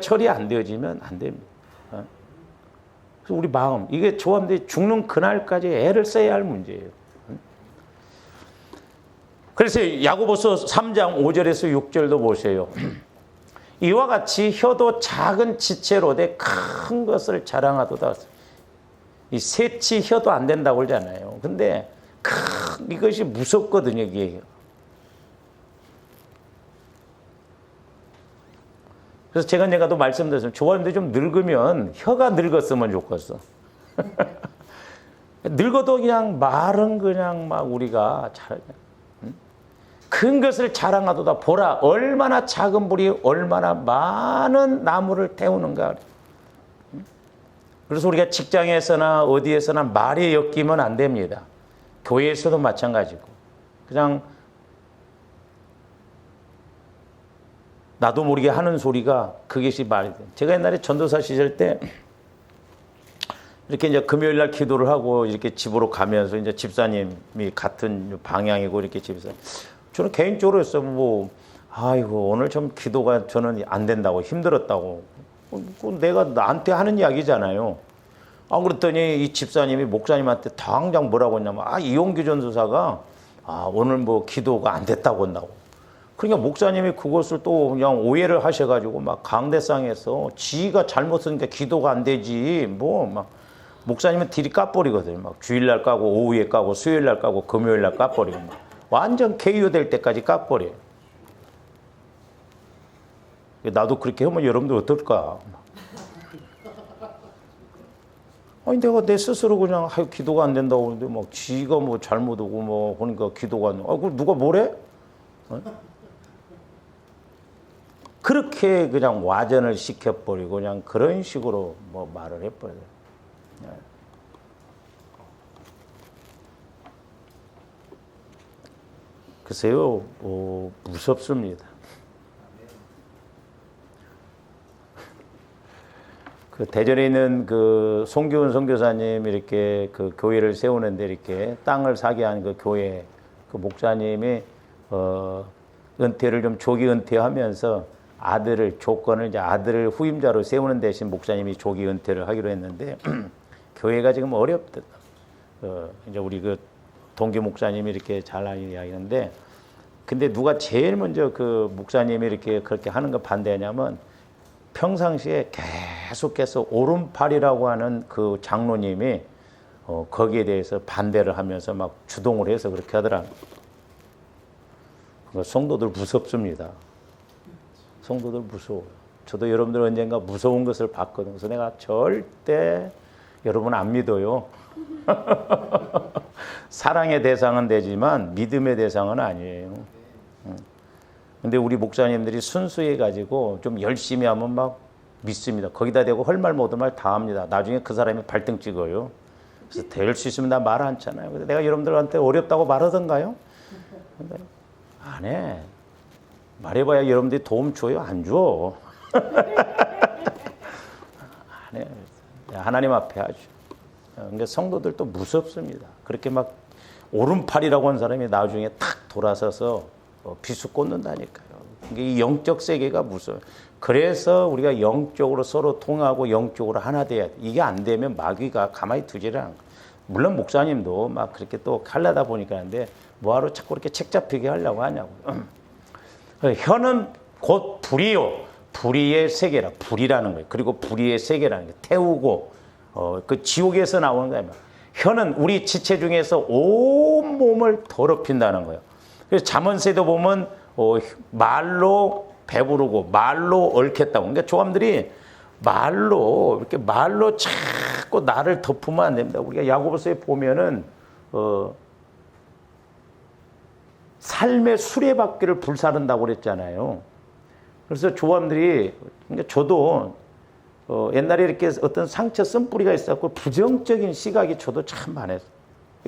처리 안 되어지면 안 됩니다. 그래서 우리 마음, 이게 조합들이 죽는 그날까지 애를 써야 할 문제예요. 그래서 야고보서 3장 5절에서 6절도 보세요. 이와 같이 혀도 작은 지체로 돼 큰 것을 자랑하도다. 이 셋이 혀도 안 된다고 그러잖아요. 근데 이것이 무섭거든요, 이게. 그래서 제가 내가도 말씀드렸어요. 좋아하는데 좀 늙으면 혀가 늙었으면 좋겠어. 늙어도 그냥 말은 그냥 막 우리가 잘, 큰 것을 자랑하도다. 보라, 얼마나 작은 불이 얼마나 많은 나무를 태우는가. 그래서 우리가 직장에서나 어디에서나 말에 엮이면 안 됩니다. 교회에서도 마찬가지고. 그냥 나도 모르게 하는 소리가 그것이 말이 돼. 제가 옛날에 전도사 시절 때 이렇게 이제 금요일 날 기도를 하고 이렇게 집으로 가면서 이제 집사님이 같은 방향이고 이렇게 집에서 저는 개인적으로 했어. 아이고 오늘 좀 기도가 저는 안 된다고 힘들었다고. 내가 나한테 하는 이야기잖아요. 그랬더니 이 집사님이 목사님한테 당장 뭐라고 했냐면 이용규 전도사가 오늘 뭐 기도가 안 됐다고 한다고. 그러니까 목사님이 그것을 또 그냥 오해를 하셔가지고 막 강대상에서 지가 잘못 쓰니까 기도가 안 되지 뭐 막 목사님은 딜이 까버리거든요. 막 주일날 까고 오후에 까고 수요일날 까고 금요일날 까버리고 막 완전 KO 될 때까지 까버려요. 나도 그렇게 하면 여러분들 어떨까? 내가 내 스스로 그냥 기도가 안 된다고 하는데 막 지가 뭐 잘못하고 뭐 그러니까 기도가 안 돼. 그럼 누가 뭐래? 그렇게 그냥 와전을 시켜버리고 그냥 그런 식으로 뭐 말을 해버려요. 글쎄요, 무섭습니다. 그 대전에 있는 그 송기훈 선교사님 이렇게 그 교회를 세우는데 이렇게 땅을 사게 한 그 교회 그 목사님이 은퇴를 좀 조기 은퇴하면서 조건을 이제 아들을 후임자로 세우는 대신 목사님이 조기 은퇴를 하기로 했는데 교회가 지금 어렵다. 이제 우리 그 동기 목사님이 이렇게 잘하는 이야기인데 근데 누가 제일 먼저 그 목사님이 이렇게 그렇게 하는 거 반대하냐면 평상시에 계속해서 오른팔이라고 하는 그 장로님이 거기에 대해서 반대를 하면서 막 주동을 해서 그렇게 하더라고요. 성도들 무섭습니다. 성도들 무서워요. 저도 여러분들 언젠가 무서운 것을 봤거든요. 그래서 내가 절대 여러분 안 믿어요. 사랑의 대상은 되지만 믿음의 대상은 아니에요. 근데 우리 목사님들이 순수해 가지고 좀 열심히 하면 막 믿습니다. 거기다 대고 헐 말 못할 말 다 합니다. 나중에 그 사람이 발등 찍어요. 그래서 될 수 있으면 나 말 않잖아요. 근데 내가 여러분들한테 어렵다고 말하던가요? 근데 안 해. 말해봐야 여러분들이 도움 줘요? 안 줘. 안 해. 하나님 앞에 하죠. 그러니까 성도들도 무섭습니다. 그렇게 막 오른팔이라고 한 사람이 나중에 탁 돌아서서 비수 꽂는다니까요. 이 영적 세계가 무서워요. 그래서 우리가 영적으로 서로 통하고 영적으로 하나 돼야 돼. 이게 안 되면 마귀가 가만히 두지를 않아요. 물론 목사님도 막 그렇게 또 하려다 보니까 하는데 뭐하러 자꾸 이렇게 책 잡히게 하려고 하냐고요. 혀는 곧 불이요. 불의의 세계라. 불이라는 거예요. 그리고 불의의 세계라는 게 태우고 그 지옥에서 나오는 거예요. 혀는 우리 지체 중에서 온 몸을 더럽힌다는 거예요. 그래서 잠언세도 보면 말로 배부르고 말로 얽혔다고. 그러니까 조감들이 이렇게 말로 자꾸 나를 덮으면 안 됩니다. 우리가 야고보서에 보면은 삶의 수레바퀴를 불사른다고 그랬잖아요. 그래서 조감들이 그러니까 저도 옛날에 이렇게 어떤 상처 쓴뿌리가 있었고 부정적인 시각이 저도 참 많았어요.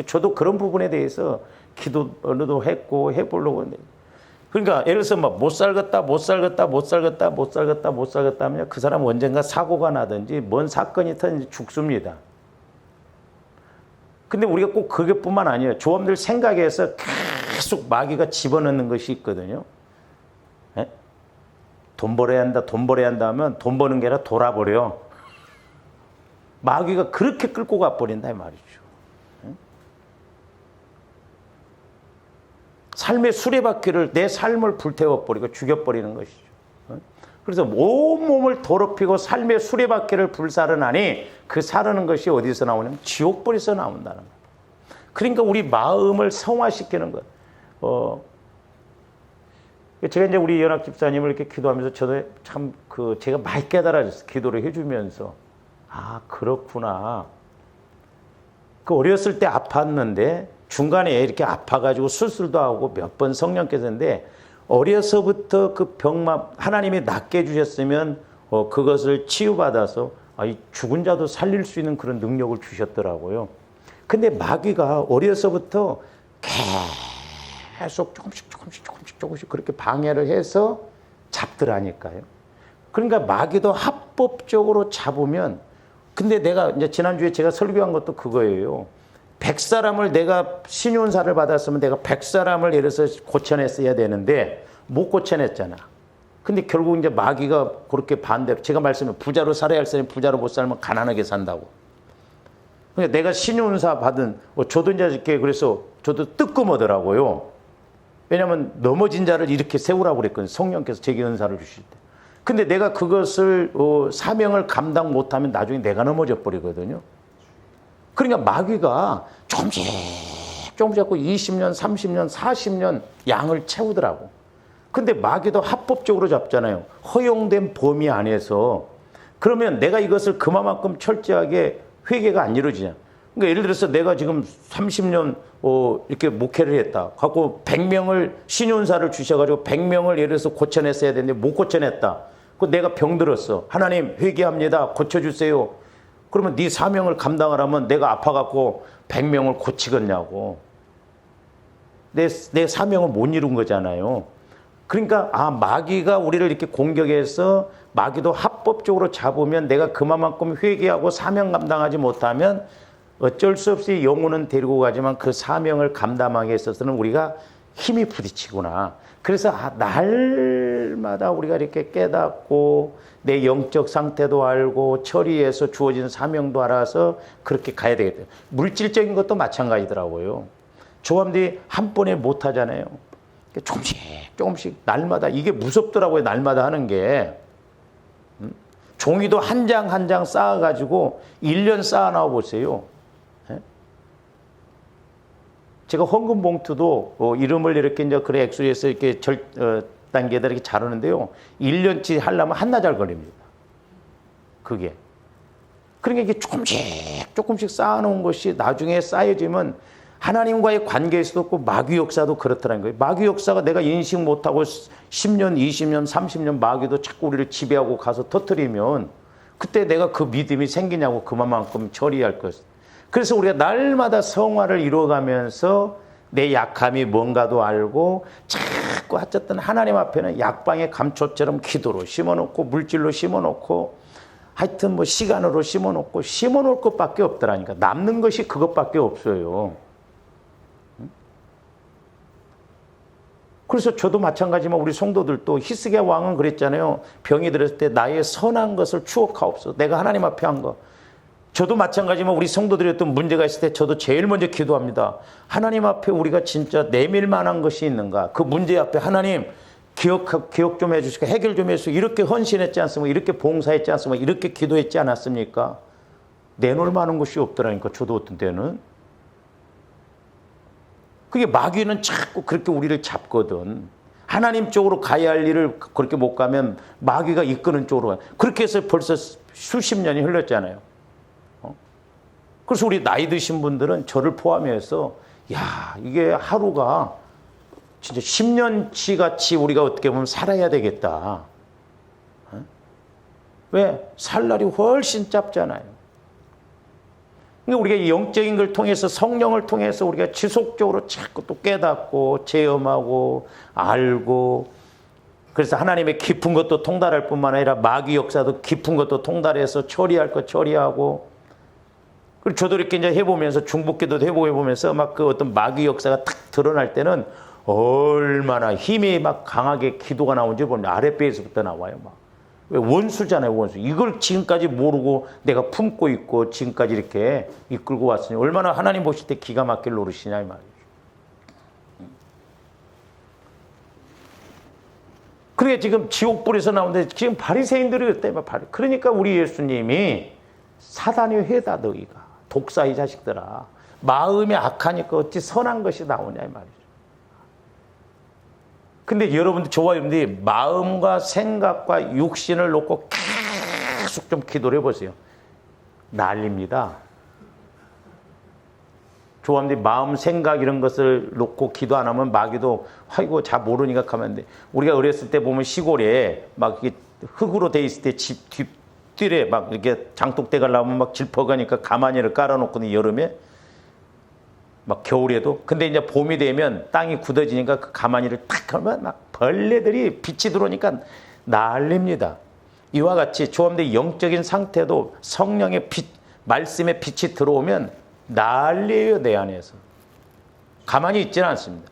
저도 그런 부분에 대해서 기도도 했고 해보려고 했는데 그러니까 예를 들어서 막 못 살겠다 하면 그 사람 언젠가 사고가 나든지 뭔 사건이 터든지 죽습니다. 근데 우리가 꼭 그게뿐만 아니에요. 조합들 생각에서 계속 마귀가 집어넣는 것이 있거든요. 에? 돈 벌어야 한다 하면 돈 버는 게 아니라 돌아버려. 마귀가 그렇게 끌고 가버린다 이 말이죠. 삶의 수레바퀴를 내 삶을 불태워버리고 죽여버리는 것이죠. 그래서 온몸을 더럽히고 삶의 수레바퀴를 불사르나니 그 사르는 것이 어디서 나오냐면 지옥불에서 나온다는 거예요. 그러니까 우리 마음을 성화시키는 것. 제가 이제 우리 연합 집사님을 이렇게 기도하면서 저도 참 제가 많이 깨달아졌어요. 기도를 해주면서. 그렇구나. 어렸을 때 아팠는데 중간에 이렇게 아파가지고 수술도 하고 몇 번 성령께서 했는데 어려서부터 그 병만 하나님이 낫게 해주셨으면 그것을 치유받아서 이 죽은 자도 살릴 수 있는 그런 능력을 주셨더라고요. 근데 마귀가 어려서부터 계속 조금씩 그렇게 방해를 해서 잡더라니까요. 그러니까 마귀도 합법적으로 잡으면 근데 내가 이제 지난주에 제가 설교한 것도 그거예요. 100사람을 내가 신윤사를 받았으면 내가 100사람을 예를 들어서 고쳐냈어야 되는데 못 고쳐냈잖아. 근데 결국 이제 마귀가 그렇게 반대로, 제가 말씀해, 부자로 살아야 할 사람이 부자로 못 살면 가난하게 산다고. 그러니까 내가 신윤사 받은, 저도 이제 이렇게, 그래서 저도 뜨끔하더라고요. 왜냐면 넘어진 자를 이렇게 세우라고 그랬거든요. 성령께서 제게 은사를 주실 때. 근데 내가 그것을 사명을 감당 못하면 나중에 내가 넘어져 버리거든요. 그러니까 마귀가 조금씩 자꾸 20년, 30년, 40년 양을 채우더라고. 근데 마귀도 합법적으로 잡잖아요. 허용된 범위 안에서. 그러면 내가 이것을 그만큼 철저하게 회개가 안 이루어지냐. 그러니까 예를 들어서 내가 지금 30년 이렇게 목회를 했다. 갖고 100명을 신윤사를 주셔가지고 100명을 예를 들어서 고쳐냈어야 되는데 못 고쳐냈다. 그 내가 병들었어. 하나님 회개합니다. 고쳐주세요. 그러면 네 사명을 감당하려면 내가 아파갖고 100명을 고치겠냐고. 내 사명을 못 이룬 거잖아요. 그러니까 마귀가 우리를 이렇게 공격해서 마귀도 합법적으로 잡으면 내가 그만큼 회개하고 사명 감당하지 못하면 어쩔 수 없이 영혼은 데리고 가지만 그 사명을 감당하기 있어서는 우리가 힘이 부딪히구나. 그래서 날마다 우리가 이렇게 깨닫고 내 영적 상태도 알고 처리해서 주어진 사명도 알아서 그렇게 가야 되겠다. 물질적인 것도 마찬가지더라고요. 조합들이 한 번에 못 하잖아요. 조금씩 날마다, 이게 무섭더라고요. 날마다 하는 게. 종이도 한 장 한 장 쌓아가지고 1년 쌓아놔 보세요. 제가 헌금 봉투도 이름을 이렇게 이제 그래 액수에서 이렇게 단계다 이렇게 자르는데요. 1년치 하려면 한나절 걸립니다. 그게. 그러니까 이게 조금씩 쌓아놓은 것이 나중에 쌓여지면 하나님과의 관계에서도 없고 마귀 역사도 그렇다는 거예요. 마귀 역사가 내가 인식 못하고 10년, 20년, 30년 마귀도 자꾸 우리를 지배하고 가서 터뜨리면 그때 내가 그 믿음이 생기냐고 그만큼 처리할 것. 그래서 우리가 날마다 성화를 이루어가면서 내 약함이 뭔가도 알고 자꾸 어쨌든 하나님 앞에는 약방의 감초처럼 기도로 심어놓고 물질로 심어놓고 하여튼 뭐 시간으로 심어놓고 심어놓을 것밖에 없더라니까. 남는 것이 그것밖에 없어요. 그래서 저도 마찬가지지만 우리 성도들도 히스기야 왕은 그랬잖아요. 병이 들었을 때 나의 선한 것을 추억하옵소서. 내가 하나님 앞에 한 거. 저도 마찬가지지만 우리 성도들이 어떤 문제가 있을 때 저도 제일 먼저 기도합니다. 하나님 앞에 우리가 진짜 내밀 만한 것이 있는가. 그 문제 앞에 하나님 기억 좀 해주시고 해결 좀 해주시고 이렇게 헌신했지 않습니까? 이렇게 봉사했지 않습니까? 이렇게 기도했지 않았습니까? 내놓을 만한 것이 없더라니까. 저도 어떤 때는. 그게 마귀는 자꾸 그렇게 우리를 잡거든. 하나님 쪽으로 가야 할 일을 그렇게 못 가면 마귀가 이끄는 쪽으로 가요. 그렇게 해서 벌써 수십 년이 흘렀잖아요. 그래서 우리 나이 드신 분들은 저를 포함해서 이게 하루가 진짜 10년치 같이 우리가 어떻게 보면 살아야 되겠다. 왜? 살 날이 훨씬 짧잖아요. 그러니까 우리가 영적인 걸 통해서 성령을 통해서 우리가 지속적으로 자꾸 또 깨닫고 체험하고 알고 그래서 하나님의 깊은 것도 통달할 뿐만 아니라 마귀 역사도 깊은 것도 통달해서 처리할 것 처리하고 그리고 저도 이렇게 이제 해보면서 중복기도도 해보면서 막 그 어떤 마귀 역사가 탁 드러날 때는 얼마나 힘이 막 강하게 기도가 나오는지 보면 아랫배에서부터 나와요. 막. 왜 원수잖아요, 원수. 이걸 지금까지 모르고 내가 품고 있고 지금까지 이렇게 이끌고 왔으니 얼마나 하나님 보실 때 기가 막힐 노릇이냐 이 말이죠. 그게 지금 지옥불에서 나오는데 지금 바리새인들이 그때 그러니까 우리 예수님이 사단이 회다 너희가 독사의 자식들아 마음이 악하니까 어찌 선한 것이 나오냐 이 말이죠. 근데 여러분들, 저와 여러분들이 마음과 생각과 육신을 놓고 계속 좀 기도를 해보세요. 난립니다. 저와 여러분들이 마음, 생각 이런 것을 놓고 기도 안 하면 마귀도 아이고 잘 모르니까 하면 돼. 우리가 어렸을 때 보면 시골에 막 이렇게 흙으로 돼 있을 때 집 뒷뜰에 막 이렇게 장독대가 나오면 막 질퍽하니까 가마니를 깔아놓거든요, 여름에. 막 겨울에도. 근데 이제 봄이 되면 땅이 굳어지니까 그 가마니를 탁 하면 막 벌레들이 빛이 들어오니까 난립니다. 이와 같이 조합대 영적인 상태도 성령의 빛, 말씀의 빛이 들어오면 난리예요, 내 안에서. 가만히 있지는 않습니다.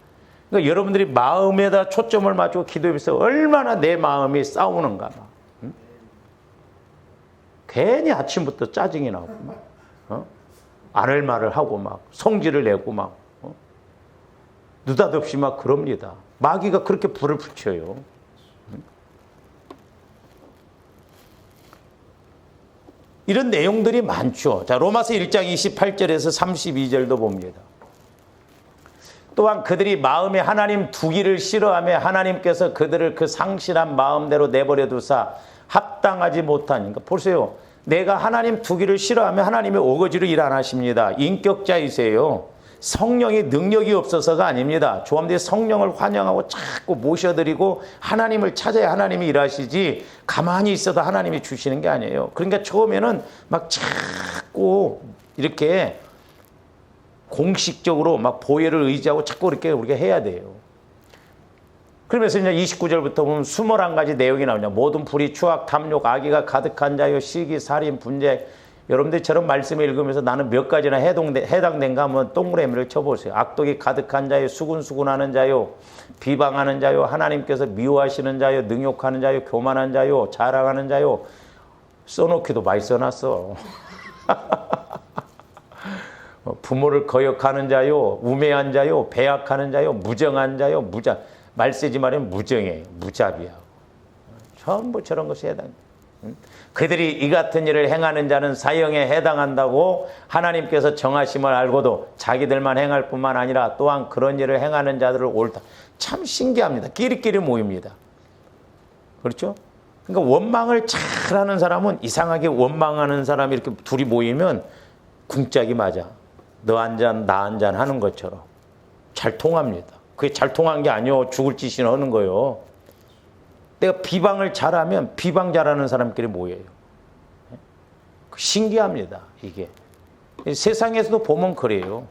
그러니까 여러분들이 마음에다 초점을 맞추고 기도하면서 얼마나 내 마음이 싸우는가. 막. 응? 괜히 아침부터 짜증이 나고 막, 안 할 말을 하고 막 성질을 내고 막 느닷없이 막 그럽니다. 마귀가 그렇게 불을 붙여요. 이런 내용들이 많죠. 자, 로마서 1장 28절에서 32절도 봅니다. 또한 그들이 마음에 하나님 두기를 싫어하며 하나님께서 그들을 그 상실한 마음대로 내버려 두사 합당하지 못하니까. 보세요. 내가 하나님 두기를 싫어하며 하나님의 오거지로 일 안 하십니다. 인격자이세요. 성령의 능력이 없어서가 아닙니다. 조함들이 성령을 환영하고 자꾸 모셔드리고 하나님을 찾아야 하나님이 일하시지 가만히 있어도 하나님이 주시는 게 아니에요. 그러니까 처음에는 막 자꾸 이렇게 공식적으로 막 보혈을 의지하고 자꾸 이렇게 우리가 해야 돼요. 그러면서 이제 29절부터 보면 21가지 내용이 나오냐. 모든 불의, 추악, 탐욕, 악의가 가득한 자요, 시기, 살인, 분쟁. 여러분들처럼 말씀을 읽으면서 나는 몇 가지나 해당된가 하면 동그라미를 쳐보세요. 악독이 가득한 자요, 수군수군하는 자요, 비방하는 자요, 하나님께서 미워하시는 자요, 능욕하는 자요, 교만한 자요, 자랑하는 자요. 써놓기도 많이 써놨어. 부모를 거역하는 자요, 우매한 자요, 배약하는 자요, 무정한 자요, 말 쓰지 말하면 무정해, 무자비야. 전부 저런 것이 해당돼. 그들이 이 같은 일을 행하는 자는 사형에 해당한다고 하나님께서 정하심을 알고도 자기들만 행할 뿐만 아니라 또한 그런 일을 행하는 자들을 옳다. 참 신기합니다. 끼리끼리 모입니다. 그렇죠? 그러니까 원망을 잘하는 사람은 이상하게 원망하는 사람이 이렇게 둘이 모이면 궁짝이 맞아. 너 한 잔, 나 한 잔 하는 것처럼 잘 통합니다. 그게 잘 통한 게 아니요. 죽을 짓이나 하는 거예요. 내가 비방을 잘하면 비방 잘하는 사람끼리 모여요. 신기합니다. 이게. 세상에서도 보면 그래요.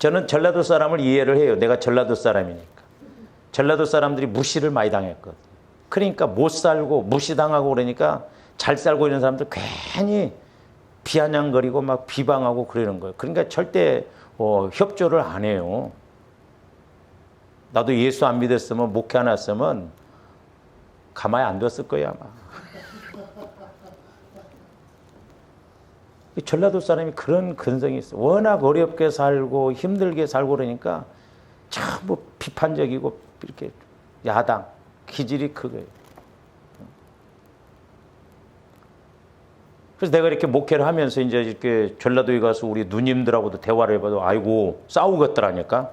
저는 전라도 사람을 이해를 해요. 내가 전라도 사람이니까. 전라도 사람들이 무시를 많이 당했거든. 그러니까 못 살고 무시당하고 그러니까 잘 살고 있는 사람들 괜히 비아냥거리고 막 비방하고 그러는 거예요. 그러니까 절대 협조를 안 해요. 나도 예수 안 믿었으면 목회 안 했으면 가만히 안 뒀을 거야 아마. 전라도 사람이 그런 근성이 있어. 워낙 어렵게 살고 힘들게 살고 그러니까 전부 비판적이고 이렇게 야당 기질이 크고요. 그래서 내가 이렇게 목회를 하면서 이제 이렇게 전라도에 가서 우리 누님들하고도 대화를 해봐도 아이고 싸우겠더라니까.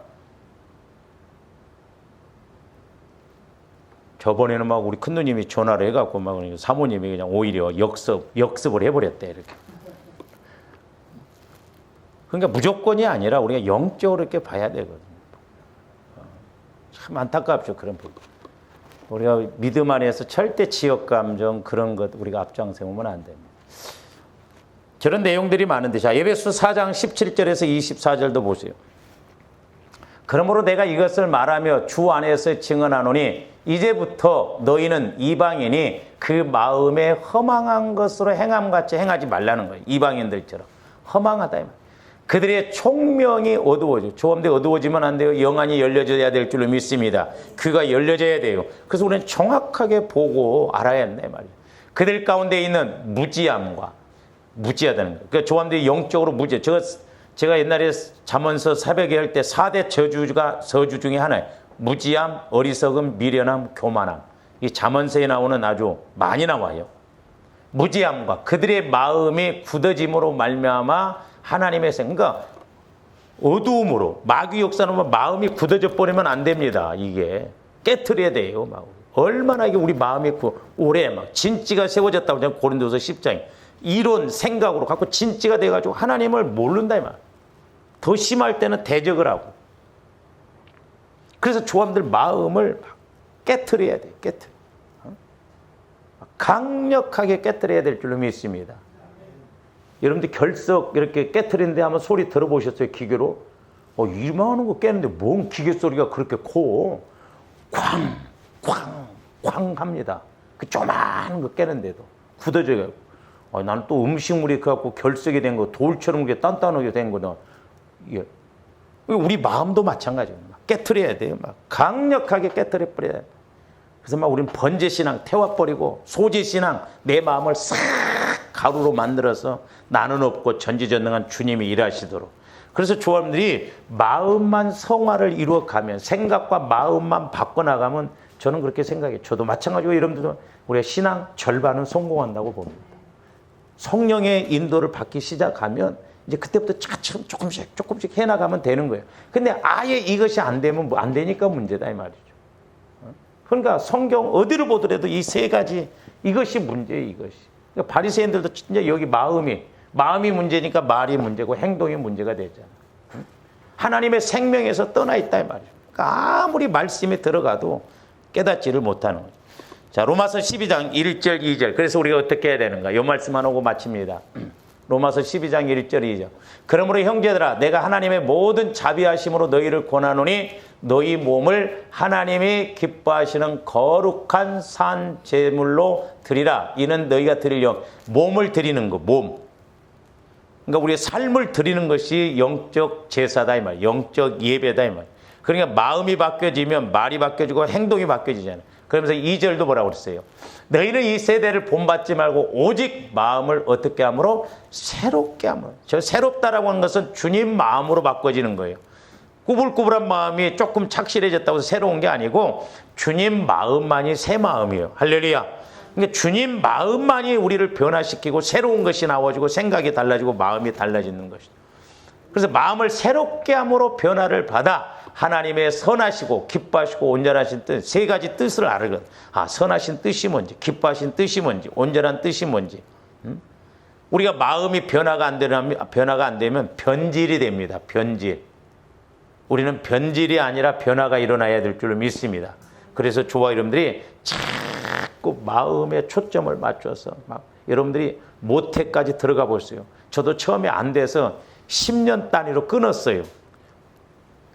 저번에는 막 우리 큰 누님이 전화를 해갖고 막 사모님이 그냥 오히려 역습을 해버렸대 이렇게. 그러니까 무조건이 아니라 우리가 영적으로 이렇게 봐야 되거든요. 참 안타깝죠 그런 부분. 우리가 믿음 안에서 절대 지역 감정 그런 것 우리가 앞장세우면 안 됩니다. 저런 내용들이 많은데 자 에베소 4장 17절에서 24절도 보세요. 그러므로 내가 이것을 말하며 주 안에서 증언하노니 이제부터 너희는 이방인이 그 마음에 허망한 것으로 행함같이 행하지 말라는 거예요. 이방인들처럼 허망하다 이 말. 그들의 총명이 어두워져. 조금도 어두워지면 안 돼요. 영안이 열려져야 될 줄로 믿습니다. 귀가 열려져야 돼요. 그래서 우리는 정확하게 보고 알아야 한다 이 말이에요. 그들 가운데 있는 무지함과 무지하다는 거예요. 그러니까 조함들이 영적으로 무지. 제가 옛날에 잠언서 새벽에 할 때 4대 저주 중에 하나예요. 무지함, 어리석음, 미련함, 교만함. 이 잠언서에 나오는 아주 많이 나와요. 무지함과 그들의 마음이 굳어짐으로 말미암아 하나님의 그러니까 어두움으로 마귀 역사는 마음이 굳어져 버리면 안 됩니다. 이게 깨트려야 돼요. 막. 얼마나 이게 우리 마음이 오래 막 진지가 세워졌다고 고린도서 10장에 이론 생각으로 갖고 진지가 돼가지고 하나님을 모른다 이 말. 더 심할 때는 대적을 하고. 그래서 조함들 마음을 깨트려야 돼. 깨트려. 강력하게 깨트려야 될 줄로 믿습니다. 여러분들 결석 이렇게 깨트린데 한번 소리 들어보셨어요? 기계로? 이만한 거 깨는데 뭔 기계 소리가 그렇게 커? 쾅, 쾅, 쾅 합니다. 그 조그마한 거 깨는데도 굳어져요. 나는 또 음식물이 그래갖고 결석이 된 거, 돌처럼 게 단단하게 된 거는, 우리 마음도 마찬가지입니다. 깨트려야 돼요. 막 강력하게 깨트려 버려야 돼요. 그래서 막 우리는 번제신앙 태워버리고 소제신앙 내 마음을 싹 가루로 만들어서 나는 없고 전지전능한 주님이 일하시도록. 그래서 조합들이 마음만 성화를 이루어가면 생각과 마음만 바꿔나가면 저는 그렇게 생각해요. 저도 마찬가지고 여러분들도 우리가 신앙 절반은 성공한다고 봅니다. 성령의 인도를 받기 시작하면 이제 그때부터 차츰 조금씩 해나가면 되는 거예요. 근데 아예 이것이 안 되면 안 되니까 문제다 이 말이죠. 그러니까 성경 어디를 보더라도 이 세 가지 이것이 문제예요. 이것이. 그러니까 바리새인들도 진짜 여기 마음이 문제니까 말이 문제고 행동이 문제가 되잖아. 하나님의 생명에서 떠나 있다 이 말이죠. 그러니까 아무리 말씀에 들어가도 깨닫지를 못하는 거죠. 자, 로마서 12장 1절 2절. 그래서 우리가 어떻게 해야 되는가? 이 말씀만 하고 마칩니다. 로마서 12장 1절 2절. 그러므로 형제들아 내가 하나님의 모든 자비하심으로 너희를 권하노니 너희 몸을 하나님이 기뻐하시는 거룩한 산 제물로 드리라. 이는 너희가 드릴 몸을 드리는 거, 몸. 그러니까 우리의 삶을 드리는 것이 영적 제사다 이 말, 영적 예배다 이 말. 그러니까 마음이 바뀌어지면 말이 바뀌어지고 행동이 바뀌어지잖아요. 그러면서 2절도 뭐라고 그랬어요? 너희는 이 세대를 본받지 말고 오직 마음을 어떻게 함으로? 새롭게 함으로. 저 새롭다라고 하는 것은 주님 마음으로 바꿔지는 거예요. 꾸불꾸불한 마음이 조금 착실해졌다고 해서 새로운 게 아니고 주님 마음만이 새 마음이에요. 할렐루야. 그러니까 주님 마음만이 우리를 변화시키고 새로운 것이 나와지고 생각이 달라지고 마음이 달라지는 것이죠. 그래서 마음을 새롭게 함으로 변화를 받아 하나님의 선하시고 기뻐하시고 온전하신 뜻, 세 가지 뜻을 알거든. 아, 선하신 뜻이 뭔지, 기뻐하신 뜻이 뭔지, 온전한 뜻이 뭔지. 우리가 마음이 변화가 안 되면 변질이 됩니다. 변질. 우리는 변질이 아니라 변화가 일어나야 될 줄로 믿습니다. 그래서 저와 여러분들이 자꾸 마음에 초점을 맞춰서 막 여러분들이 모태까지 들어가 보세요. 저도 처음에 안 돼서 10년 단위로 끊었어요.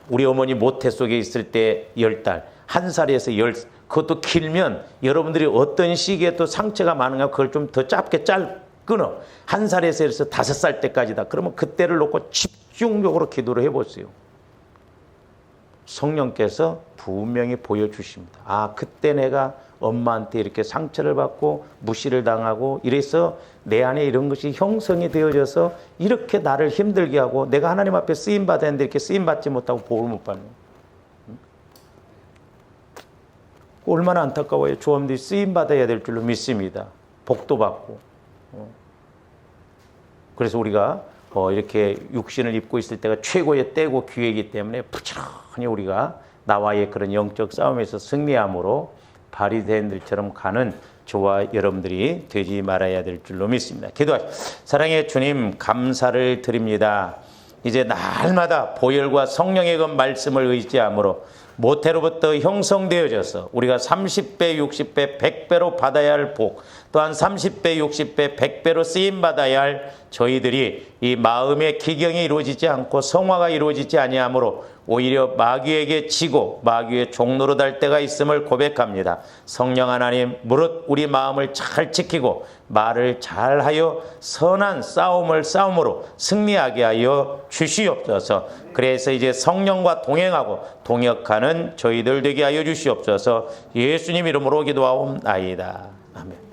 우리 어머니 모태 속에 있을 때 10달, 1살에서 10살, 그것도 길면 여러분들이 어떤 시기에 또 상처가 많은가 그걸 좀 더 짧게 끊어. 1살에서 해서 5살 때까지다. 그러면 그때를 놓고 집중적으로 기도를 해보세요. 성령께서 분명히 보여주십니다. 아, 그때 내가 엄마한테 이렇게 상처를 받고 무시를 당하고 이래서 내 안에 이런 것이 형성이 되어져서 이렇게 나를 힘들게 하고 내가 하나님 앞에 쓰임받아야 하는데 이렇게 쓰임받지 못하고 복을 못 받는 거예요. 얼마나 안타까워요. 조합들이 쓰임받아야 될 줄로 믿습니다. 복도 받고. 그래서 우리가 이렇게 육신을 입고 있을 때가 최고의 때고 기회이기 때문에 부지런히 우리가 나와의 그런 영적 싸움에서 승리함으로 바리새인들처럼 가는 저와 여러분들이 되지 말아야 될 줄로 믿습니다. 기도하시죠. 사랑의 주님 감사를 드립니다. 이제 날마다 보혈과 성령의 그 말씀을 의지함으로 모태로부터 형성되어져서 우리가 30배, 60배, 100배로 받아야 할 복, 또한 30배, 60배, 100배로 쓰임받아야 할 저희들이 이 마음의 기경이 이루어지지 않고 성화가 이루어지지 아니하므로 오히려 마귀에게 지고 마귀의 종로로 달 때가 있음을 고백합니다. 성령 하나님 무릇 우리 마음을 잘 지키고 말을 잘하여 선한 싸움으로 승리하게 하여 주시옵소서. 그래서 이제 성령과 동행하고 동역하는 저희들 되게 하여 주시옵소서. 예수님 이름으로 기도하옵나이다. 아멘.